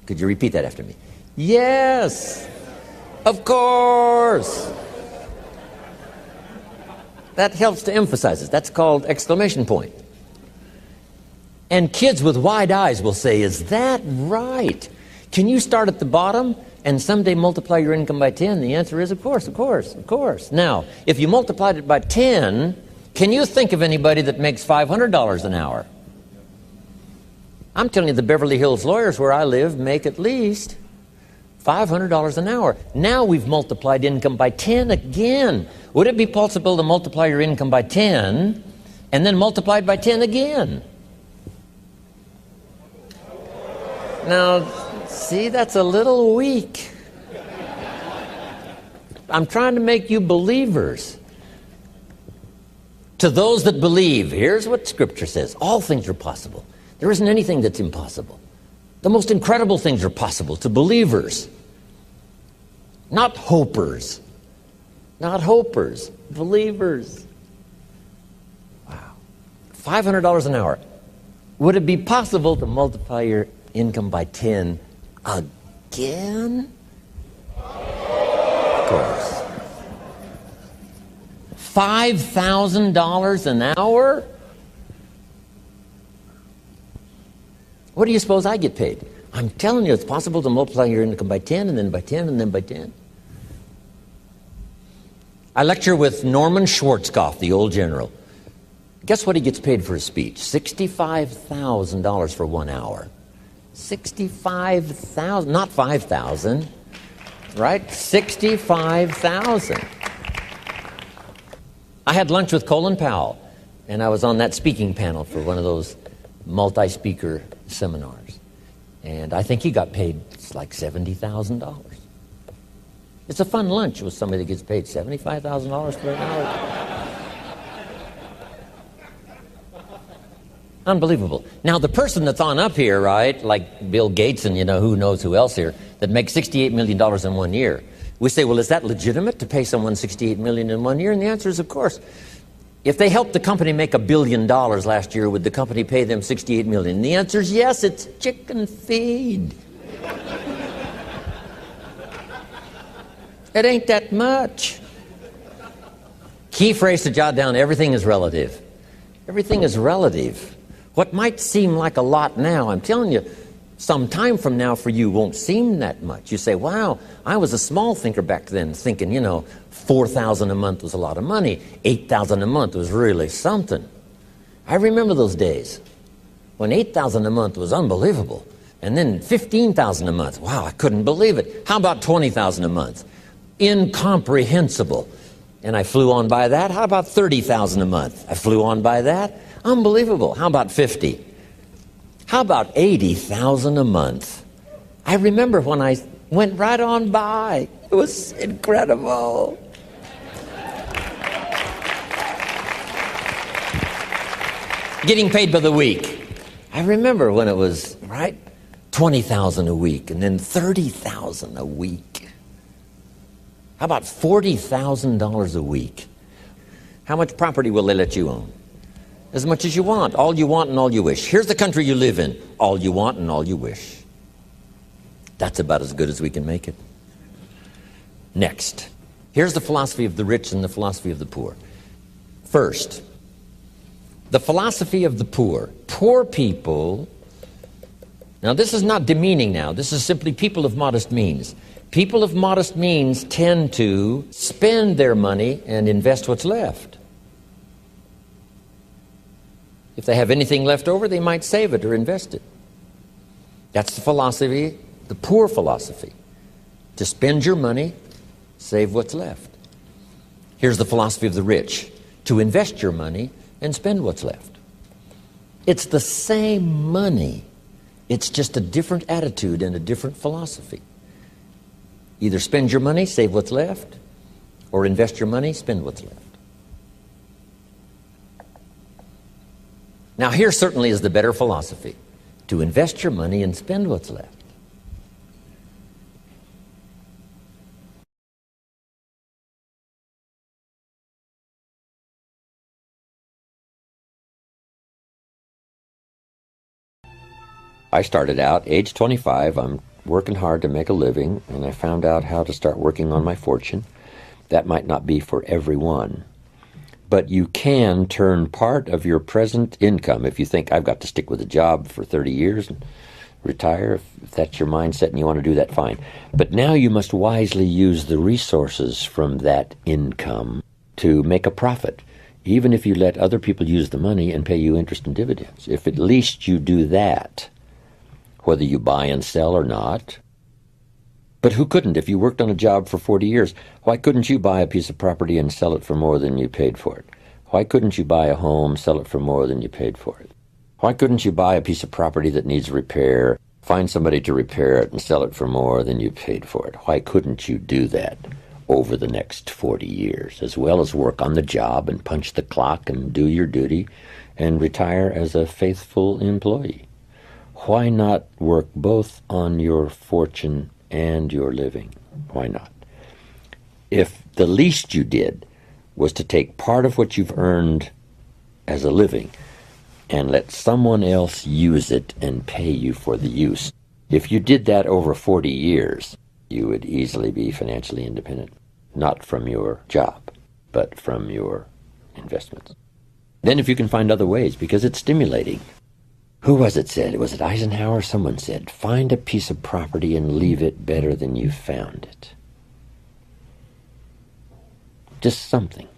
Could you repeat that after me? Yes, of course. That helps to emphasize it. That's called exclamation point. And kids with wide eyes will say, is that right? Can you start at the bottom and someday multiply your income by 10? The answer is, of course, of course, of course. Now, if you multiplied it by 10, can you think of anybody that makes $500 an hour? I'm telling you, the Beverly Hills lawyers where I live make at least $500 an hour. Now we've multiplied income by 10 again. Would it be possible to multiply your income by 10 and then multiply it by 10 again? Now, see, that's a little weak. I'm trying to make you believers. To those that believe, here's what Scripture says. All things are possible. There isn't anything that's impossible. The most incredible things are possible to believers. Not hopers. Not hopers. Believers. Wow. $500 an hour. Would it be possible to multiply your income by 10 again? Of course. $5,000 an hour? What do you suppose I get paid? I'm telling you, it's possible to multiply your income by 10 and then by 10 and then by 10. I lecture with Norman Schwarzkopf, the old general. Guess what he gets paid for his speech? $65,000 for 1 hour. 65,000, not 5,000, right? 65,000. I had lunch with Colin Powell, and I was on that speaking panel for one of those multi-speaker seminars. And I think he got paid like $70,000. It's a fun lunch with somebody that gets paid $75,000 for an hour. Unbelievable. Now, the person that's on up here, right, like Bill Gates and, who knows who else here, that makes $68 million in 1 year. We say, well, is that legitimate to pay someone $68 million in 1 year? And the answer is, of course. If they helped the company make $1 billion last year, would the company pay them $68 million? And the answer is yes, it's chicken feed. It ain't that much. Key phrase to jot down: everything is relative. Everything is relative. What might seem like a lot now, I'm telling you, some time from now for you won't seem that much. You say, wow, I was a small thinker back then, thinking, $4,000 a month was a lot of money. $8,000 a month was really something. I remember those days when $8,000 a month was unbelievable. And then $15,000 a month. Wow, I couldn't believe it. How about $20,000 a month? Incomprehensible. And I flew on by that. How about $30,000 a month? I flew on by that. Unbelievable. How about 50? How about $80,000 a month? I remember when I went right on by. It was incredible. Getting paid by the week. I remember when it was, right, $20,000 a week and then $30,000 a week. How about $40,000 a week? How much property will they let you own? As much as you want, all you want and all you wish. Here's the country you live in. All you want and all you wish. That's about as good as we can make it. Next, here's the philosophy of the rich and the philosophy of the poor. First, the philosophy of the poor. Poor people, now this is not demeaning now, this is simply people of modest means. People of modest means tend to spend their money and invest what's left. If they have anything left over, they might save it or invest it. That's the philosophy, the poor philosophy. To spend your money, save what's left. Here's the philosophy of the rich. To invest your money and spend what's left. It's the same money. It's just a different attitude and a different philosophy. Either spend your money, save what's left, or invest your money, spend what's left. Now here certainly is the better philosophy, to invest your money and spend what's left. I started out, age 25, I'm working hard to make a living, and I found out how to start working on my fortune. That might not be for everyone. But you can turn part of your present income, if you think I've got to stick with a job for 30 years and retire, if that's your mindset and you want to do that, fine. But now you must wisely use the resources from that income to make a profit, even if you let other people use the money and pay you interest and dividends. If at least you do that, whether you buy and sell or not. But who couldn't? If you worked on a job for 40 years, why couldn't you buy a piece of property and sell it for more than you paid for it? Why couldn't you buy a home, sell it for more than you paid for it? Why couldn't you buy a piece of property that needs repair, find somebody to repair it and sell it for more than you paid for it? Why couldn't you do that over the next 40 years, as well as work on the job and punch the clock and do your duty and retire as a faithful employee? Why not work both on your fortune and your living? Why not? If the least you did was to take part of what you've earned as a living and let someone else use it and pay you for the use, if you did that over 40 years, you would easily be financially independent, not from your job, but from your investments. Then if you can find other ways, because it's stimulating. Who was it said? Was it Eisenhower? Someone said, find a piece of property and leave it better than you found it. Just something.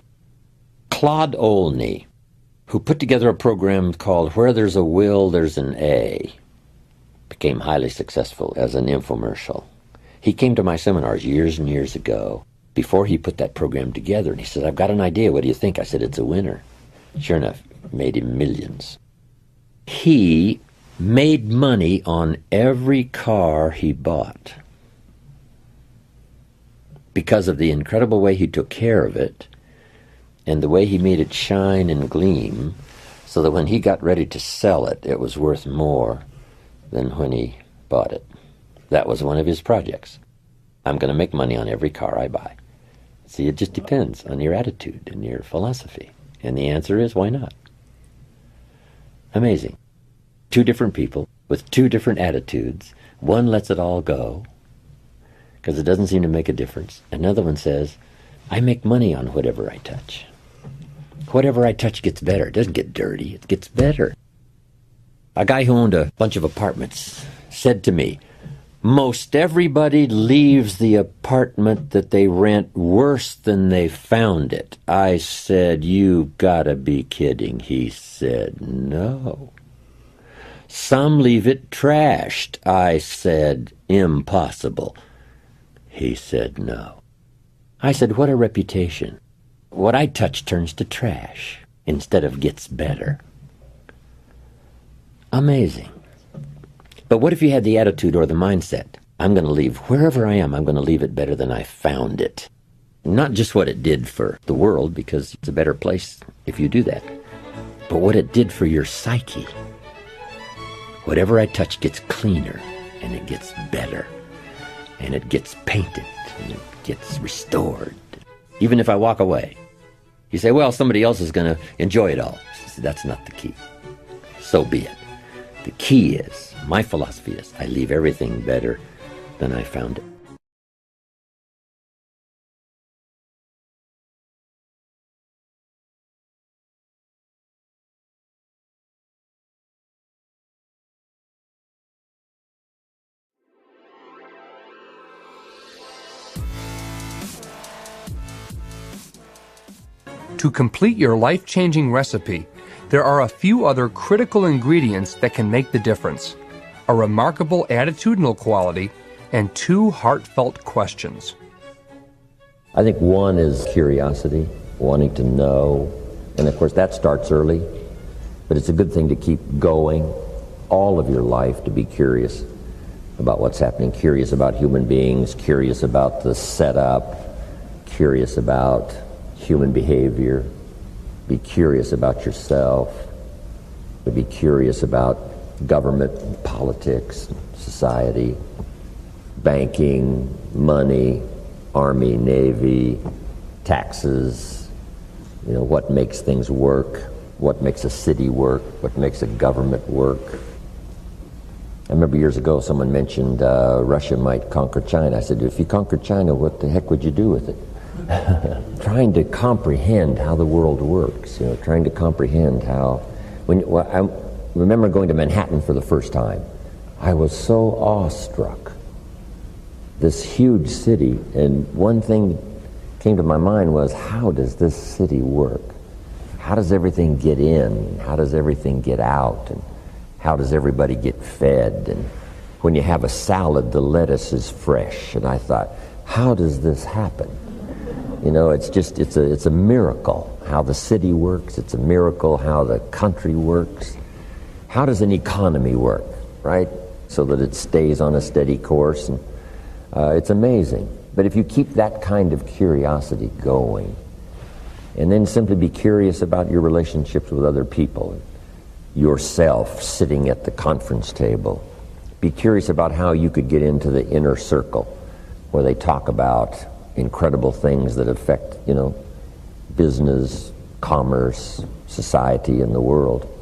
Claude Olney, who put together a program called Where There's a Will, There's an A, became highly successful as an infomercial. He came to my seminars years and years ago before he put that program together, and he said, I've got an idea. What do you think? I said, it's a winner. Sure enough, made him millions. He made money on every car he bought because of the incredible way he took care of it and the way he made it shine and gleam, so that when he got ready to sell it, it was worth more than when he bought it. That was one of his projects. I'm going to make money on every car I buy. See, it just depends on your attitude and your philosophy. And the answer is, why not? Amazing. Two different people with two different attitudes. One lets it all go because it doesn't seem to make a difference. Another one says, I make money on whatever I touch. Whatever I touch gets better. It doesn't get dirty. It gets better. A guy who owned a bunch of apartments said to me, most everybody leaves the apartment that they rent worse than they found it. I said, you gotta be kidding. He said, no. Some leave it trashed. I said, impossible. He said, no. I said, what a reputation. What I touch turns to trash instead of gets better. Amazing. But what if you had the attitude or the mindset, I'm going to leave wherever I am, I'm going to leave it better than I found it. Not just what it did for the world, because it's a better place if you do that, but what it did for your psyche. Whatever I touch gets cleaner, and it gets better, and it gets painted, and it gets restored. Even if I walk away, you say, well, somebody else is going to enjoy it all. That's not the key. So be it. The key is, my philosophy is, I leave everything better than I found it. To complete your life-changing recipe, there are a few other critical ingredients that can make the difference: a remarkable attitudinal quality and two heartfelt questions. I think one is curiosity, wanting to know. And of course that starts early, but it's a good thing to keep going all of your life, to be curious about what's happening, curious about human beings, curious about the setup, curious about human behavior, be curious about yourself, to be curious about government, politics, society, banking, money, Army, Navy, taxes, what makes things work, what makes a city work, what makes a government work. I remember years ago someone mentioned Russia might conquer China. I said, if you conquered China, what the heck would you do with it? Trying to comprehend how the world works, trying to comprehend how... I remember going to Manhattan for the first time. I was so awestruck. This huge city, and one thing that came to my mind was, how does this city work? How does everything get in? How does everything get out? And how does everybody get fed? And when you have a salad, the lettuce is fresh. And I thought, how does this happen? It's a miracle how the city works. It's a miracle how the country works. How does an economy work, right? So that it stays on a steady course. And it's amazing. But if you keep that kind of curiosity going, and then simply be curious about your relationships with other people, yourself sitting at the conference table, be curious about how you could get into the inner circle where they talk about incredible things that affect, business, commerce, society, and the world.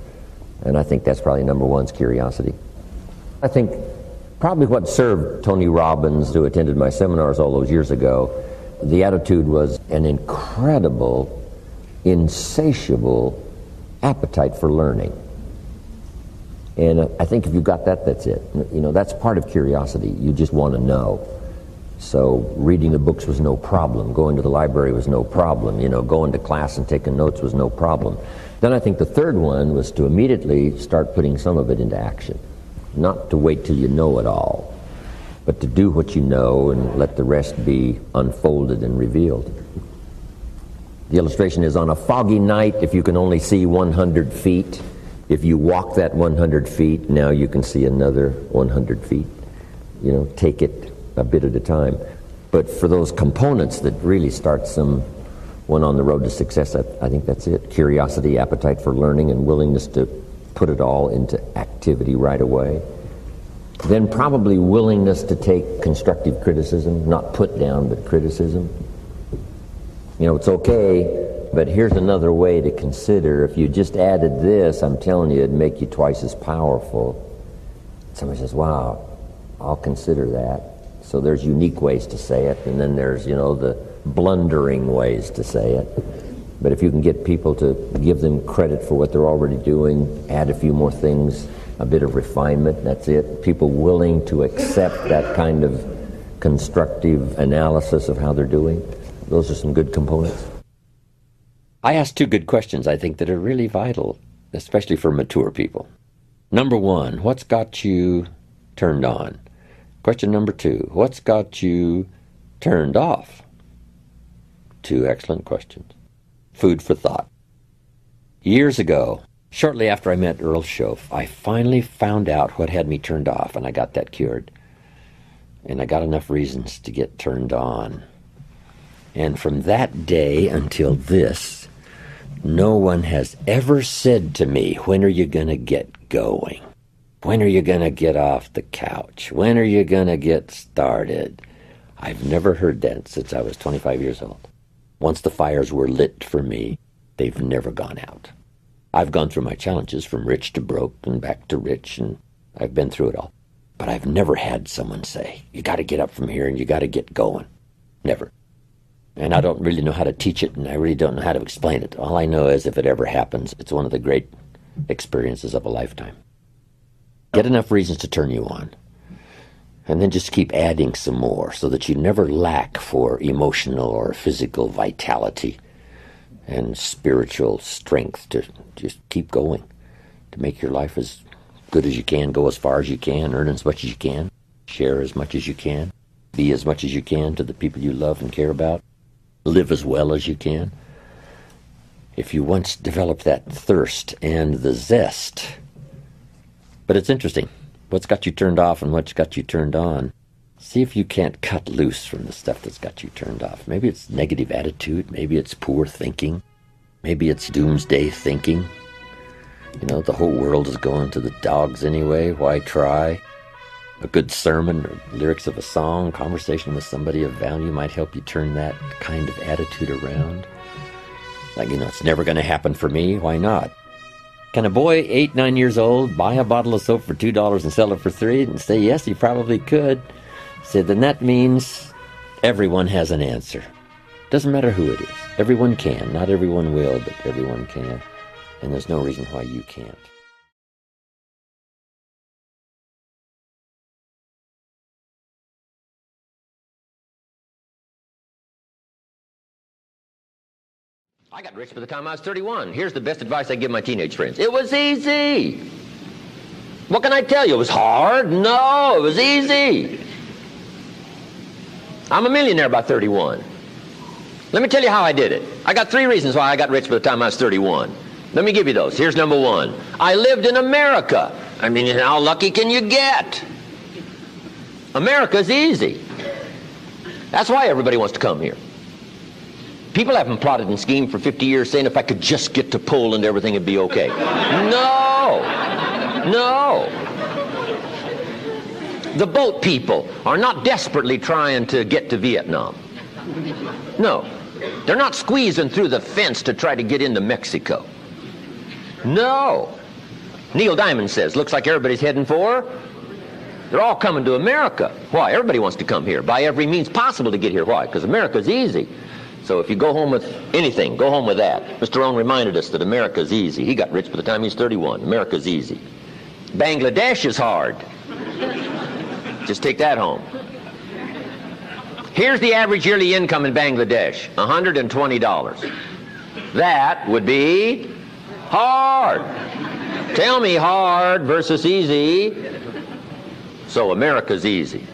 And I think that's probably number one's curiosity. I think probably what served Tony Robbins, who attended my seminars all those years ago, the attitude was an incredible, insatiable appetite for learning. And I think if you got that, that's it. That's part of curiosity. You just want to know. So reading the books was no problem. Going to the library was no problem. Going to class and taking notes was no problem. Then I think the third one was to immediately start putting some of it into action. Not to wait till you know it all, but to do what you know and let the rest be unfolded and revealed. The illustration is, on a foggy night, if you can only see 100 feet, if you walk that 100 feet, now you can see another 100 feet. Take it a bit at a time. But for those components that really start someone on the road to success, I think that's it. Curiosity, appetite for learning, and willingness to put it all into activity right away. Then probably willingness to take constructive criticism, not put down, but criticism. It's okay But here's another way to consider. If you just added this, I'm telling you, it'd make you twice as powerful. Somebody says, wow, I'll consider that. So there's unique ways to say it, and then there's, the blundering ways to say it. But if you can get people to give them credit for what they're already doing, add a few more things, a bit of refinement, that's it. People willing to accept that kind of constructive analysis of how they're doing. Those are some good components. I asked two good questions, I think, that are really vital, especially for mature people. Number one, what's got you turned on? Question number two, what's got you turned off? Two excellent questions. Food for thought. Years ago, shortly after I met Earl Schoaf, I finally found out what had me turned off, and I got that cured. And I got enough reasons to get turned on. And from that day until this, no one has ever said to me, when are you going to get going? When are you going to get off the couch? When are you going to get started? I've never heard that since I was 25 years old. Once the fires were lit for me, they've never gone out. I've gone through my challenges from rich to broke and back to rich, and I've been through it all. But I've never had someone say, you got to get up from here and you got to get going. Never. And I don't really know how to teach it, and I really don't know how to explain it. All I know is if it ever happens, it's one of the great experiences of a lifetime. Get enough reasons to turn you on. And then just keep adding some more so that you never lack for emotional or physical vitality and spiritual strength to just keep going, to make your life as good as you can, go as far as you can, earn as much as you can, share as much as you can, be as much as you can to the people you love and care about, live as well as you can. If you once develop that thirst and the zest. But it's interesting. What's got you turned off and what's got you turned on? See if you can't cut loose from the stuff that's got you turned off. Maybe it's negative attitude. Maybe it's poor thinking. Maybe it's doomsday thinking. The whole world is going to the dogs anyway. Why try? A good sermon or lyrics of a song, conversation with somebody of value might help you turn that kind of attitude around. Like, it's never going to happen for me. Why not? Can a boy 8, 9 years old buy a bottle of soap for $2 and sell it for $3 and say, yes, he probably could? Say, then that means everyone has an answer. Doesn't matter who it is. Everyone can. Not everyone will, but everyone can. And there's no reason why you can't. I got rich by the time I was 31. Here's the best advice I give my teenage friends. It was easy. What can I tell you? It was hard? No, it was easy. I'm a millionaire by 31. Let me tell you how I did it. I got 3 reasons why I got rich by the time I was 31. Let me give you those. Here's number 1. I lived in America. I mean, how lucky can you get? America's easy. That's why everybody wants to come here. People haven't plotted and schemed for 50 years saying if I could just get to Poland, everything would be okay. No. The boat people are not desperately trying to get to Vietnam. No. They're not squeezing through the fence to try to get into Mexico. No. Neil Diamond says, looks like everybody's heading for. They're all coming to America. Why? Everybody wants to come here by every means possible to get here. Why? Because America's easy. So if you go home with anything, go home with that. Mr. Rohn reminded us that America's easy. He got rich by the time he was 31. America's easy. Bangladesh is hard. Just take that home. Here's the average yearly income in Bangladesh, $120. That would be hard. Tell me hard versus easy. So America's easy.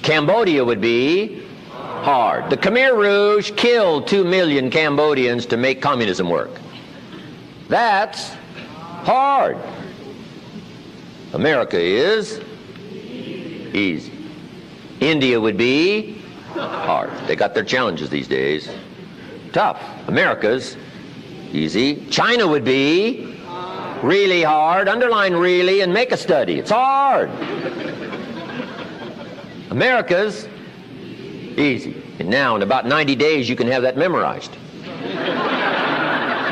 Cambodia would be hard. The Khmer Rouge killed 2 million Cambodians to make communism work. That's hard. America is easy. India would be hard. They got their challenges these days. Tough. America's easy. China would be really hard. Underline really and make a study. It's hard. America's easy. And now in about 90 days you can have that memorized.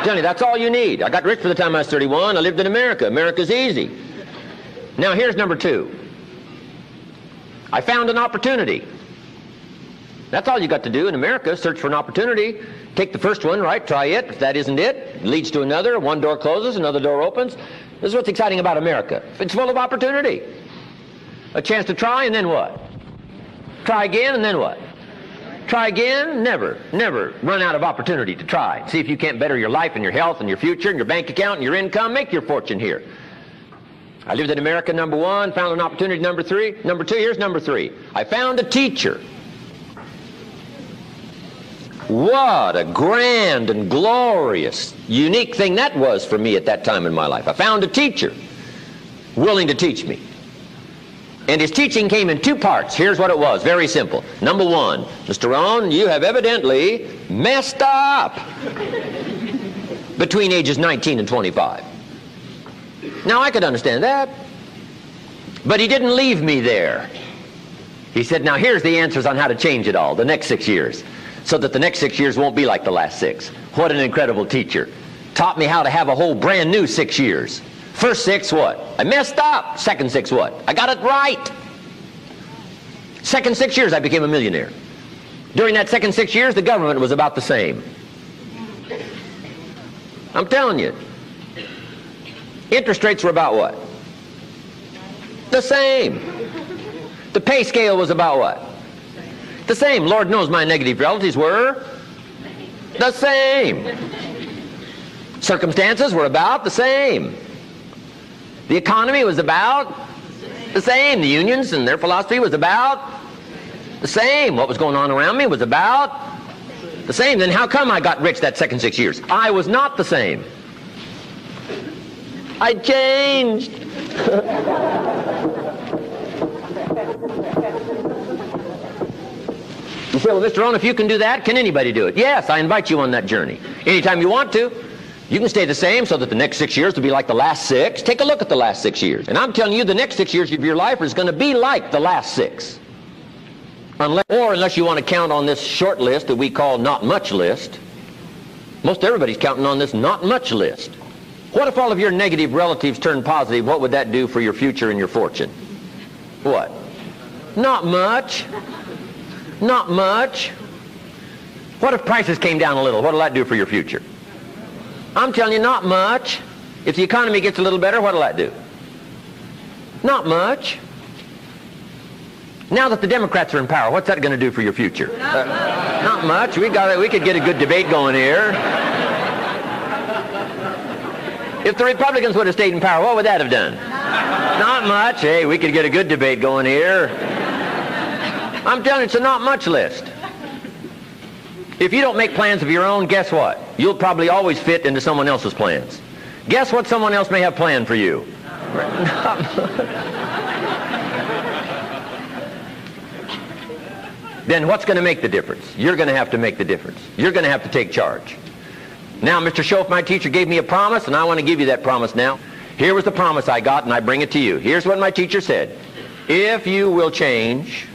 I'm telling you, that's all you need. I got rich by the time I was 31. I lived in America. America's easy. Now here's number 2. I found an opportunity. That's all you got to do in America, search for an opportunity. Take the first one, right, try it. If that isn't it leads to another. One door closes, another door opens. This is what's exciting about America. It's full of opportunity. A chance to try, and then what? Try again, and then what? Try again, never run out of opportunity to try. See if you can't better your life and your health and your future and your bank account and your income. Make your fortune here. I lived in America, number 1, found an opportunity, number 3. Number 2, here's number 3. I found a teacher. What a grand and glorious, unique thing that was for me at that time in my life. I found a teacher willing to teach me. And his teaching came in 2 parts. Here's what it was, very simple. Number 1, Mr. Rohn, you have evidently messed up between ages 19 and 25. Now, I could understand that, but he didn't leave me there. He said, now here's the answers on how to change it all, the next 6 years, so that the next 6 years won't be like the last 6. What an incredible teacher. Taught me how to have a whole brand new 6 years. First 6, what? I messed up. Second 6, what? I got it right. Second 6 years, I became a millionaire. During that second 6 years, the government was about the same. I'm telling you. Interest rates were about what? The same. The pay scale was about what? The same. Lord knows my negative relatives were the same. Circumstances were about the same. The economy was about the same. The unions and their philosophy was about the same. What was going on around me was about the same. Then how come I got rich that second 6 years? I was not the same. I changed. You say, well, Mr. Rohn, if you can do that, can anybody do it? Yes, I invite you on that journey. Anytime you want to. You can stay the same so that the next 6 years will be like the last 6. Take a look at the last 6 years. And I'm telling you, the next 6 years of your life is going to be like the last 6. Unless you want to count on this short list that we call not much list. Most everybody's counting on this not much list. What if all of your negative relatives turned positive? What would that do for your future and your fortune? What? Not much. Not much. What if prices came down a little? What will that do for your future? I'm telling you, not much. If the economy gets a little better, what will that do? Not much. Now that the Democrats are in power, what's that going to do for your future? Not much. We could get a good debate going here. If the Republicans would have stayed in power, what would that have done? Not much. Hey, we could get a good debate going here. I'm telling you, it's a not much list. If you don't make plans of your own, guess what? You'll probably always fit into someone else's plans. Guess what someone else may have planned for you? Then what's going to make the difference? You're going to have to make the difference. You're going to have to take charge. Now, Mr. Schoaf, my teacher, gave me a promise, and I want to give you that promise now. Here was the promise I got, and I bring it to you. Here's what my teacher said. If you will change,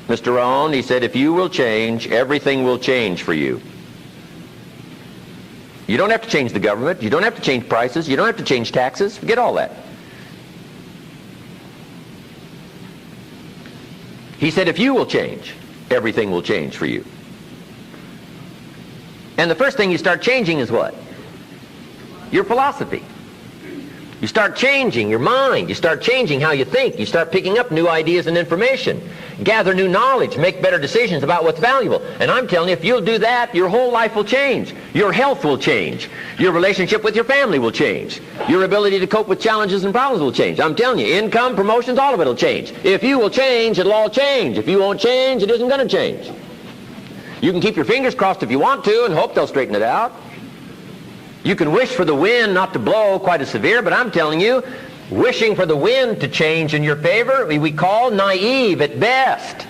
Mr. Rohn, he said, if you will change, everything will change for you. You don't have to change the government. You don't have to change prices. You don't have to change taxes. Forget all that. He said, if you will change, everything will change for you. And the first thing you start changing is what? Your philosophy. You start changing your mind. You start changing how you think. You start picking up new ideas and information. Gather new knowledge. Make better decisions about what's valuable. And I'm telling you, if you'll do that, your whole life will change. Your health will change. Your relationship with your family will change. Your ability to cope with challenges and problems will change. I'm telling you, income, promotions, all of it will change. If you will change, it'll all change. If you won't change, it isn't going to change. You can keep your fingers crossed if you want to and hope they'll straighten it out. You can wish for the wind not to blow quite as severe, but I'm telling you, wishing for the wind to change in your favor, we call naive at best.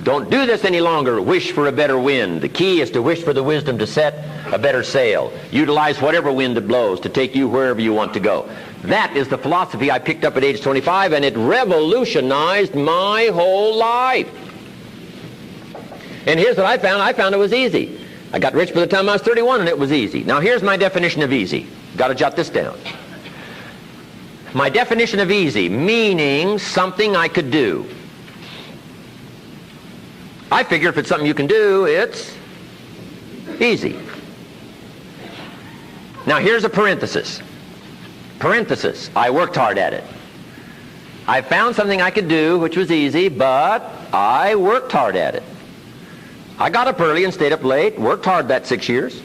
Don't do this any longer. Wish for a better wind. The key is to wish for the wisdom to set a better sail. Utilize whatever wind it blows to take you wherever you want to go. That is the philosophy I picked up at age 25, and it revolutionized my whole life. And here's what I found. I found it was easy. I got rich by the time I was 31, and it was easy. Now here's my definition of easy. Got to jot this down. My definition of easy, meaning something I could do. I figure if it's something you can do, it's easy. Now here's a parenthesis. Parenthesis, I worked hard at it. I found something I could do which was easy, but I worked hard at it. I got up early and stayed up late, worked hard that 6 years.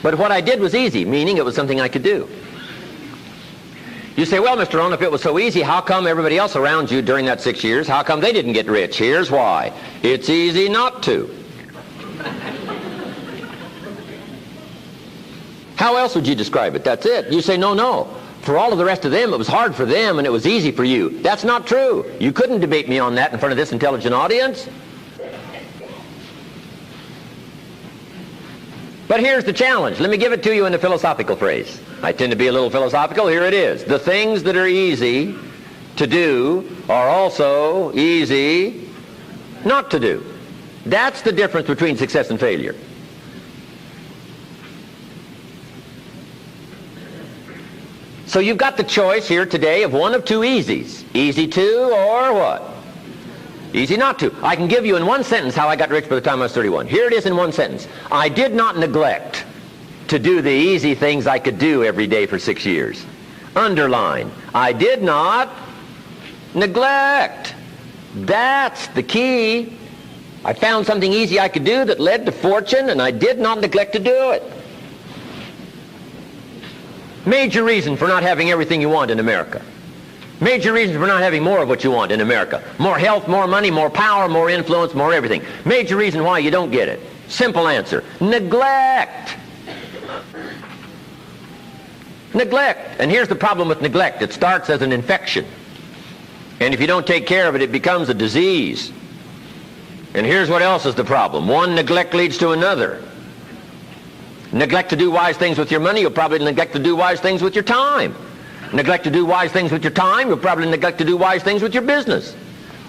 But what I did was easy, meaning it was something I could do. You say, well, Mr. Rohn, if it was so easy, how come everybody else around you during that 6 years, how come they didn't get rich? Here's why. It's easy not to. How else would you describe it? That's it. You say, no. For all of the rest of them, it was hard for them and it was easy for you. That's not true. You couldn't debate me on that in front of this intelligent audience. But here's the challenge. Let me give it to you in a philosophical phrase. I tend to be a little philosophical. Here it is. The things that are easy to do are also easy not to do. That's the difference between success and failure. So you've got the choice here today of one of two easies. Easy to or what? Easy not to. I can give you in one sentence how I got rich by the time I was 31. Here it is in one sentence. I did not neglect to do the easy things I could do every day for 6 years. Underline. I did not neglect. That's the key. I found something easy I could do that led to fortune, and I did not neglect to do it. Major reason for not having everything you want in America. Major reason for not having more of what you want in America. More health, more money, more power, more influence, more everything. Major reason why you don't get it. Simple answer. Neglect. Neglect. And here's the problem with neglect. It starts as an infection. And if you don't take care of it, it becomes a disease. And here's what else is the problem. One neglect leads to another. Neglect to do wise things with your money, you'll probably neglect to do wise things with your time. Neglect to do wise things with your time, you'll probably neglect to do wise things with your business.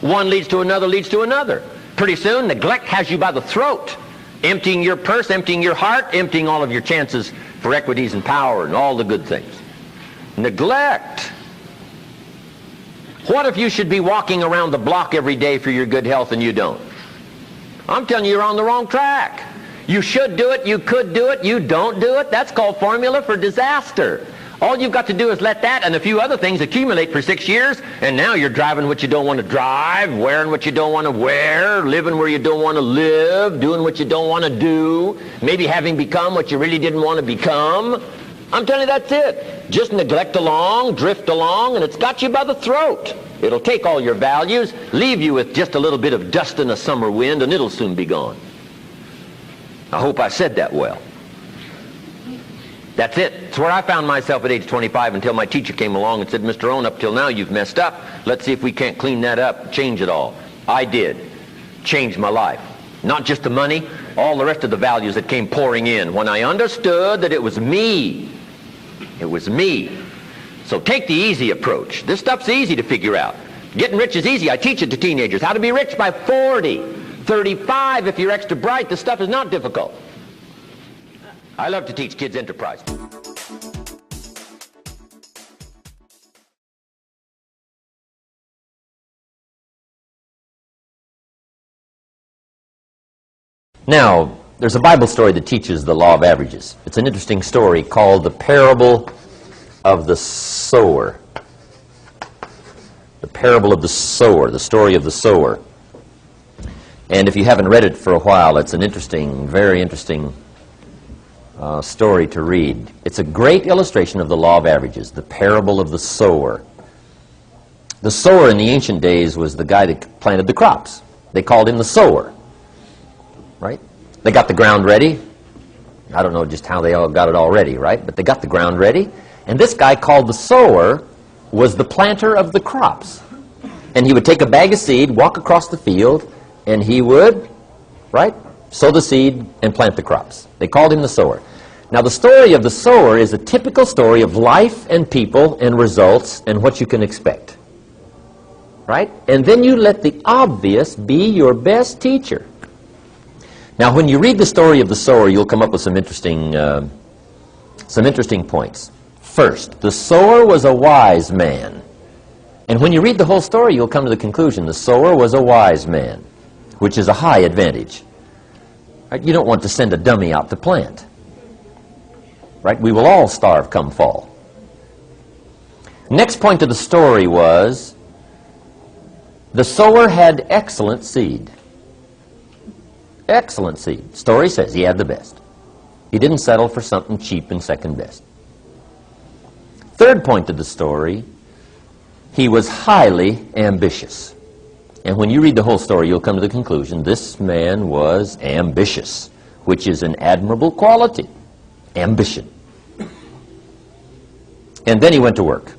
One leads to another, leads to another. Pretty soon, neglect has you by the throat, emptying your purse, emptying your heart, emptying all of your chances for equities and power and all the good things. Neglect. What if you should be walking around the block every day for your good health and you don't? I'm telling you, you're on the wrong track. You should do it, you could do it, you don't do it. That's called formula for disaster. All you've got to do is let that and a few other things accumulate for 6 years, and now you're driving what you don't want to drive, wearing what you don't want to wear, living where you don't want to live, doing what you don't want to do, maybe having become what you really didn't want to become. I'm telling you, that's it. Just neglect along, drift along, and it's got you by the throat. It'll take all your values, leave you with just a little bit of dust in a summer wind, and it'll soon be gone. I hope I said that well. That's it. It's where I found myself at age 25 until my teacher came along and said, Mr. Rohn, up till now you've messed up. Let's see if we can't clean that up, change it all. I did. Changed my life. Not just the money, all the rest of the values that came pouring in when I understood that it was me. It was me. So take the easy approach. This stuff's easy to figure out. Getting rich is easy. I teach it to teenagers. How to be rich by 40. 35, if you're extra bright, this stuff is not difficult. I love to teach kids enterprise. Now, there's a Bible story that teaches the law of averages. It's an interesting story called the parable of the sower. The parable of the sower, the story of the sower. And if you haven't read it for a while, it's an interesting, very interesting story to read. It's a great illustration of the law of averages, the parable of the sower. The sower in the ancient days was the guy that planted the crops. They called him the sower, right? They got the ground ready. I don't know just how they all got it all ready, right? But they got the ground ready. And this guy called the sower was the planter of the crops. And he would take a bag of seed, walk across the field, and he would, right, sow the seed and plant the crops. They called him the sower. Now, the story of the sower is a typical story of life and people and results and what you can expect, right? And then you let the obvious be your best teacher. Now, when you read the story of the sower, you'll come up with some interesting points. First, the sower was a wise man. And when you read the whole story, you'll come to the conclusion the sower was a wise man, which is a high advantage. Right? You don't want to send a dummy out to plant. Right? We will all starve come fall. Next point of the story was the sower had excellent seed. Excellent seed. Story says he had the best. He didn't settle for something cheap and second best. Third point of the story, he was highly ambitious. And when you read the whole story, you'll come to the conclusion this man was ambitious, which is an admirable quality. Ambition. And then he went to work.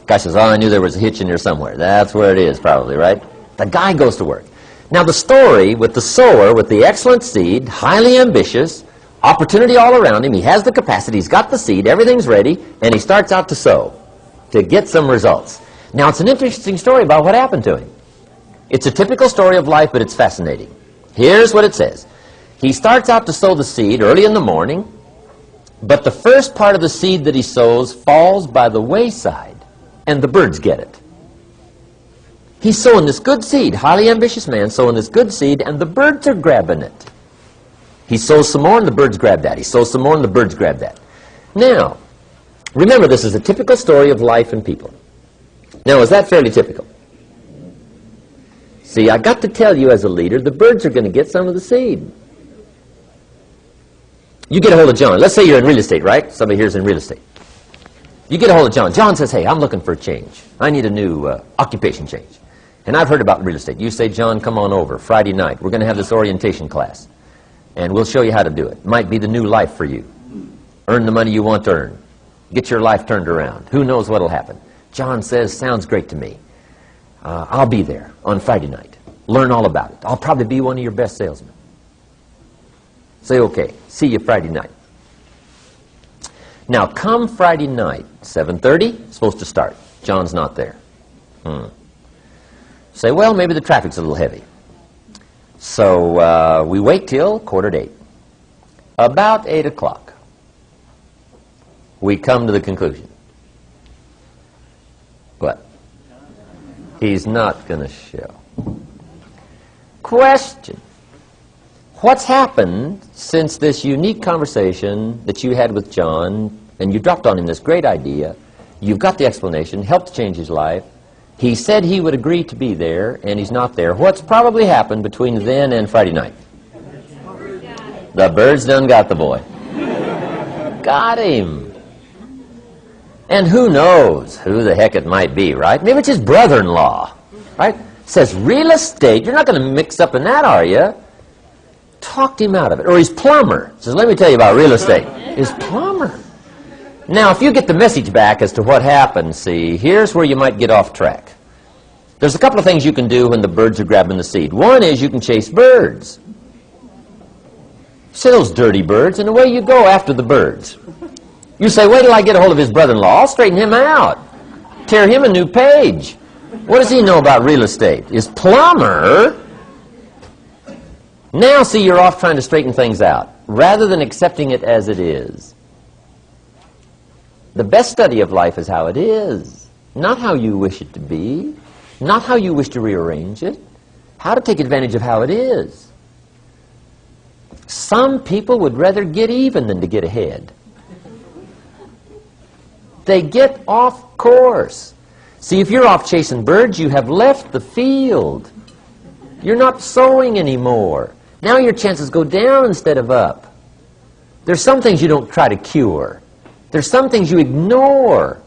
Guy says, oh, I knew there was a hitch in there somewhere. That's where it is probably, right? The guy goes to work. Now the story with the sower, with the excellent seed, highly ambitious, opportunity all around him, he has the capacity, he's got the seed, everything's ready, and he starts out to sow, to get some results. Now it's an interesting story about what happened to him. It's a typical story of life, but it's fascinating. Here's what it says. He starts out to sow the seed early in the morning, but the first part of the seed that he sows falls by the wayside, and the birds get it. He's sowing this good seed, highly ambitious man, sowing this good seed, and the birds are grabbing it. He sows some more, and the birds grab that. He sows some more, and the birds grab that. Now, remember, this is a typical story of life and people. Now, is that fairly typical? See, I got to tell you as a leader, the birds are going to get some of the seed. You get a hold of John. Let's say you're in real estate, right? Somebody here's in real estate. You get a hold of John. John says, hey, I'm looking for a change. I need a new occupation change. And I've heard about real estate. You say, John, come on over Friday night. We're going to have this orientation class. And we'll show you how to do it. Might be the new life for you. Earn the money you want to earn. Get your life turned around. Who knows what will happen? John says, sounds great to me. I'll be there on Friday night. Learn all about it. I'll probably be one of your best salesmen. Say, okay, see you Friday night. Now, come Friday night, 7:30, supposed to start. John's not there. Say, well, maybe the traffic's a little heavy. So we wait till 7:45. About 8 o'clock, we come to the conclusion. What? He's not going to show. Question. What's happened since this unique conversation that you had with John, and you dropped on him this great idea, you've got the explanation, helped change his life, he said he would agree to be there, and he's not there. What's probably happened between then and Friday night? The birds done got the boy. Got him. And who knows who the heck it might be, right? Maybe it's his brother-in-law, right? Says, real estate, you're not going to mix up in that, are you? Talked him out of it. Or his plumber. Says, let me tell you about real estate. His plumber. Now, if you get the message back as to what happened, see, here's where you might get off track. There's a couple of things you can do when the birds are grabbing the seed. One is you can chase birds. See those dirty birds, and away you go after the birds. You say, wait till I get a hold of his brother-in-law. I'll straighten him out. Tear him a new page. What does he know about real estate? His plumber. Now, see, you're off trying to straighten things out, rather than accepting it as it is. The best study of life is how it is, not how you wish it to be, not how you wish to rearrange it, how to take advantage of how it is. Some people would rather get even than to get ahead. They get off course. See, if you're off chasing birds, you have left the field. You're not sowing anymore. Now your chances go down instead of up. There's some things you don't try to cure. There's some things you ignore.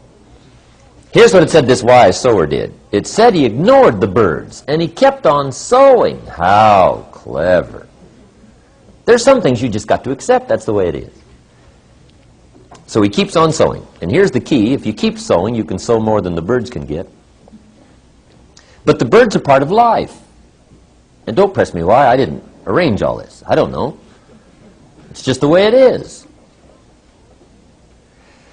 Here's what it said this wise sower did. It said he ignored the birds, and he kept on sowing. How clever. There's some things you just got to accept. That's the way it is. So he keeps on sowing. And here's the key. If you keep sowing, you can sow more than the birds can get. But the birds are part of life. And don't press me why. I didn't arrange all this. I don't know. It's just the way it is.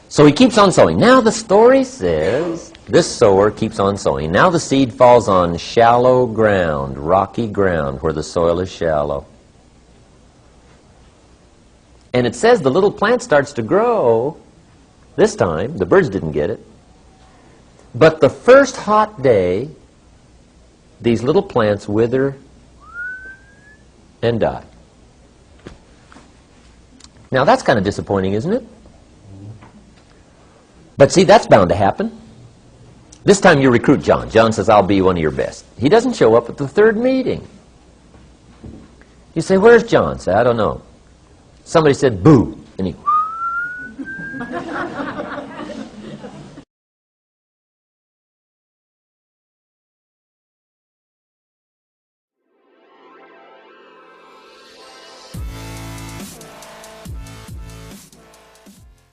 So he keeps on sowing. Now the story says This sower keeps on sowing. Now the seed falls on shallow ground, rocky ground, where the soil is shallow. And it says the little plant starts to grow. This time, the birds didn't get it. But the first hot day, these little plants wither and die. Now that's kind of disappointing, isn't it? But see, that's bound to happen. This time you recruit John. John says, I'll be one of your best. He doesn't show up at the third meeting. You say, where's John? Say, I don't know. Somebody said, boo. And he...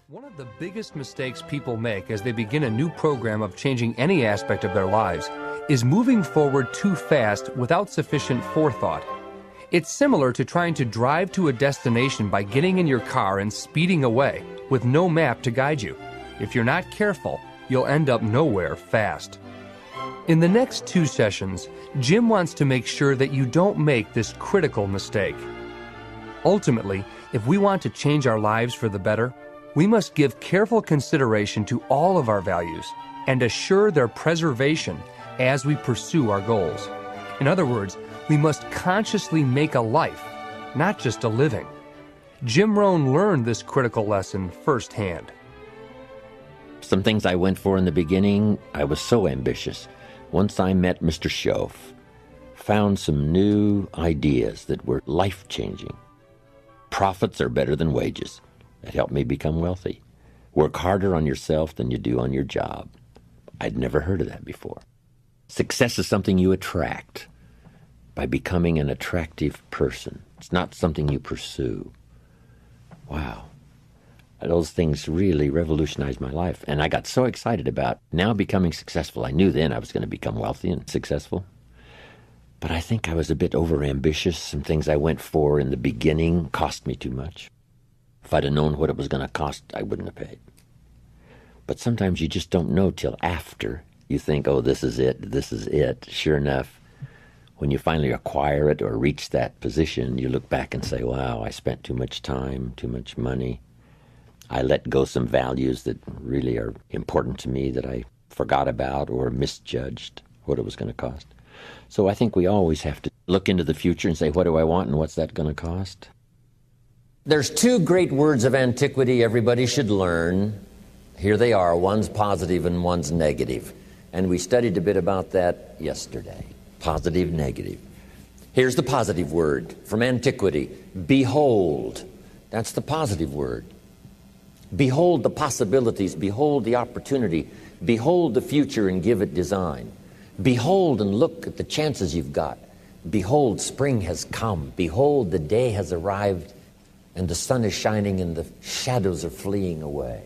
One of the biggest mistakes people make as they begin a new program of changing any aspect of their lives is moving forward too fast without sufficient forethought. It's similar to trying to drive to a destination by getting in your car and speeding away with no map to guide you. If you're not careful, you'll end up nowhere fast. In the next 2 sessions, Jim wants to make sure that you don't make this critical mistake. Ultimately, if we want to change our lives for the better, we must give careful consideration to all of our values and assure their preservation as we pursue our goals. In other words, we must consciously make a life, not just a living. Jim Rohn learned this critical lesson firsthand. Some things I went for in the beginning, I was so ambitious. Once I met Mr. Schoaf, found some new ideas that were life-changing. Profits are better than wages. It helped me become wealthy. Work harder on yourself than you do on your job. I'd never heard of that before. Success is something you attract by becoming an attractive person. It's not something you pursue. Wow. Those things really revolutionized my life. And I got so excited about now becoming successful. I knew then I was going to become wealthy and successful. But I think I was a bit overambitious. Some things I went for in the beginning cost me too much. If I'd have known what it was going to cost, I wouldn't have paid. But sometimes you just don't know till after. You think, oh, this is it, this is it. Sure enough, when you finally acquire it or reach that position, you look back and say, wow, I spent too much time, too much money. I let go some values that really are important to me that I forgot about or misjudged what it was going to cost. So I think we always have to look into the future and say, what do I want and what's that going to cost? There's 2 great words of antiquity everybody should learn. Here they are. One's positive and one's negative. And we studied a bit about that yesterday. Positive, negative. Here's the positive word from antiquity. Behold. That's the positive word. Behold the possibilities. Behold the opportunity. Behold the future and give it design. Behold and look at the chances you've got. Behold, spring has come. Behold, the day has arrived. And the sun is shining and the shadows are fleeing away.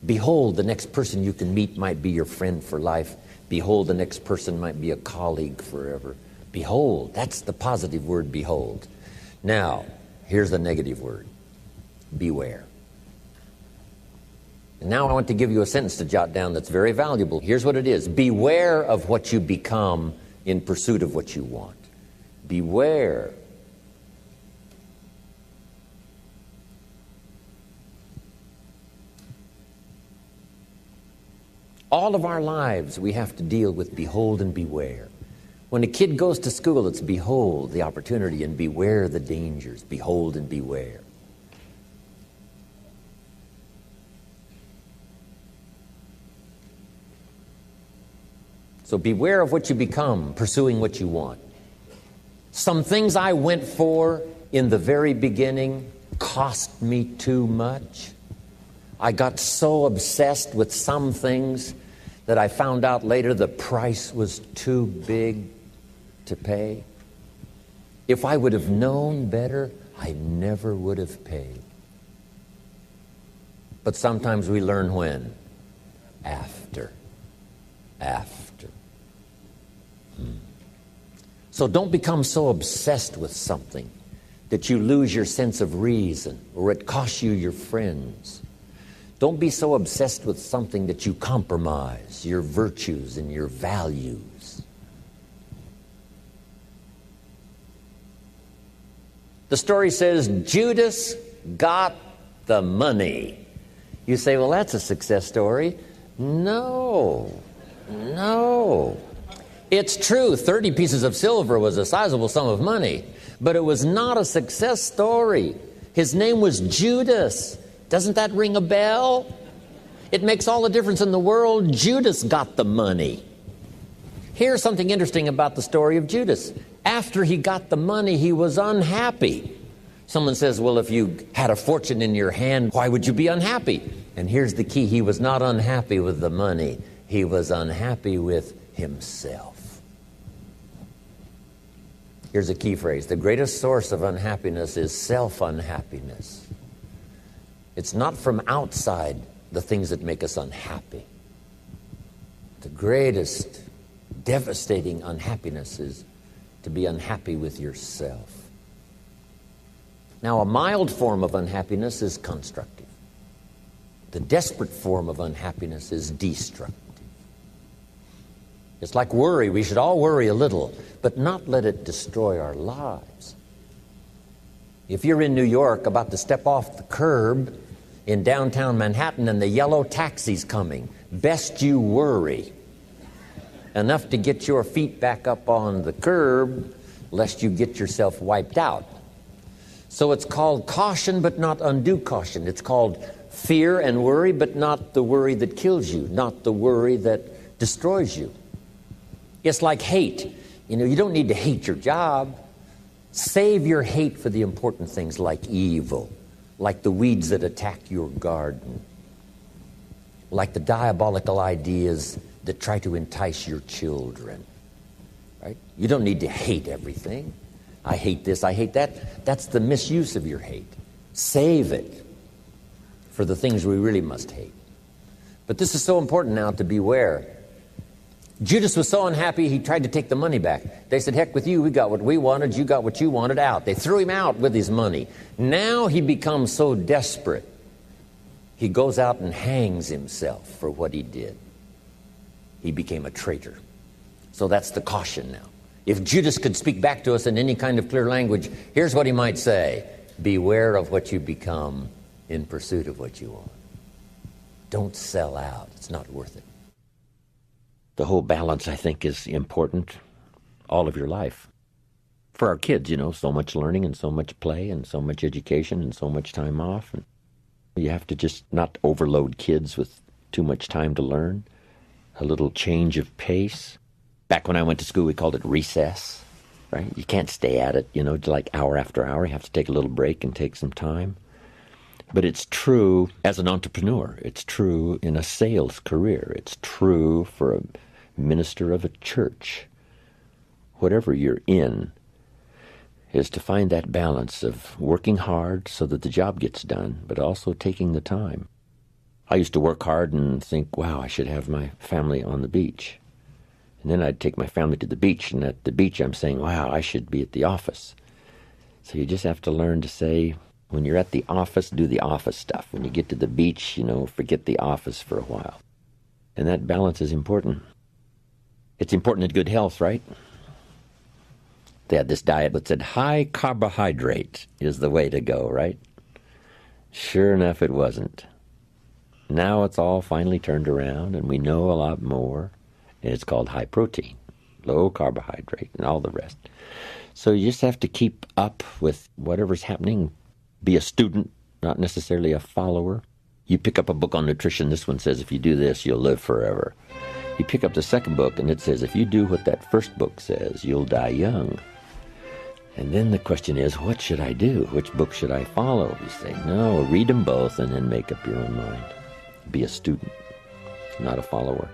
Behold, the next person you can meet might be your friend for life. Behold, the next person might be a colleague forever. Behold, that's the positive word, behold. Now, here's the negative word, beware. And now I want to give you a sentence to jot down that's very valuable. Here's what it is. Beware of what you become in pursuit of what you want. Beware. All of our lives, we have to deal with behold and beware. When a kid goes to school, it's behold the opportunity and beware the dangers. Behold and beware. So beware of what you become, pursuing what you want. Some things I went for in the very beginning cost me too much. I got so obsessed with some things that I found out later the price was too big to pay. If I would have known better, I never would have paid. But sometimes we learn when? After. So don't become so obsessed with something that you lose your sense of reason or it costs you your friends. Don't be so obsessed with something that you compromise your virtues and your values. The story says Judas got the money. You say, well, that's a success story. No. It's true, 30 pieces of silver was a sizable sum of money, but it was not a success story. His name was Judas. Doesn't that ring a bell? It makes all the difference in the world. Judas got the money. Here's something interesting about the story of Judas. After he got the money, he was unhappy. Someone says, well, if you had a fortune in your hand, why would you be unhappy? And here's the key. He was not unhappy with the money. He was unhappy with himself. Here's a key phrase. The greatest source of unhappiness is self-unhappiness. It's not from outside the things that make us unhappy. The greatest devastating unhappiness is to be unhappy with yourself. Now, a mild form of unhappiness is constructive. The desperate form of unhappiness is destructive. It's like worry. We should all worry a little, but not let it destroy our lives. If you're in New York about to step off the curb in downtown Manhattan and the yellow taxi's coming, best you worry enough to get your feet back up on the curb lest you get yourself wiped out. So it's called caution, but not undue caution. It's called fear and worry, but not the worry that kills you, not the worry that destroys you. It's like hate. You don't need to hate your job. Save your hate for the important things like evil, like the weeds that attack your garden, like the diabolical ideas that try to entice your children. Right? You don't need to hate everything. I hate this, I hate that. That's the misuse of your hate. Save it for the things we really must hate. But this is so important now to beware. Judas was so unhappy, he tried to take the money back. They said, heck with you, we got what we wanted, you got what you wanted, out. They threw him out with his money. Now he becomes so desperate, he goes out and hangs himself for what he did. He became a traitor. So that's the caution now. If Judas could speak back to us in any kind of clear language, here's what he might say. Beware of what you become in pursuit of what you want. Don't sell out. It's not worth it. The whole balance, I think, is important all of your life. For our kids, so much learning and so much play and so much education and so much time off. And you have to just not overload kids with too much time to learn. A little change of pace. Back when I went to school, we called it recess, right? You can't stay at it, like hour after hour. You have to take a little break and take some time. But it's true as an entrepreneur. It's true in a sales career. It's true for a minister of a church. Whatever you're in, is to find that balance of working hard so that the job gets done, but also taking the time. I used to work hard and think, wow, I should have my family on the beach. And then I'd take my family to the beach, and at the beach I'm saying, wow, I should be at the office. So you just have to learn to say, when you're at the office, do the office stuff. When you get to the beach, forget the office for a while. And that balance is important. It's important in good health, right? They had this diet that said high carbohydrate is the way to go, right? Sure enough, it wasn't. Now it's all finally turned around, and we know a lot more. And it's called high protein, low carbohydrate, and all the rest. So you just have to keep up with whatever's happening. Be a student, not necessarily a follower. You pick up a book on nutrition. This one says, if you do this, you'll live forever. You pick up the second book, and it says, if you do what that first book says, you'll die young. And then the question is, what should I do? Which book should I follow? You say, no, read them both and then make up your own mind. Be a student, not a follower.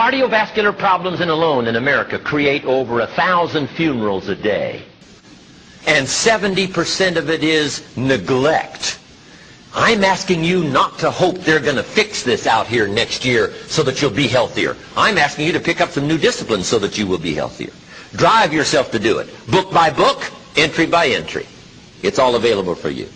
Cardiovascular problems alone in America create over 1,000 funerals a day. And 70% of it is neglect. I'm asking you not to hope they're going to fix this out here next year so that you'll be healthier. I'm asking you to pick up some new disciplines so that you will be healthier. Drive yourself to do it. Book by book, entry by entry. It's all available for you.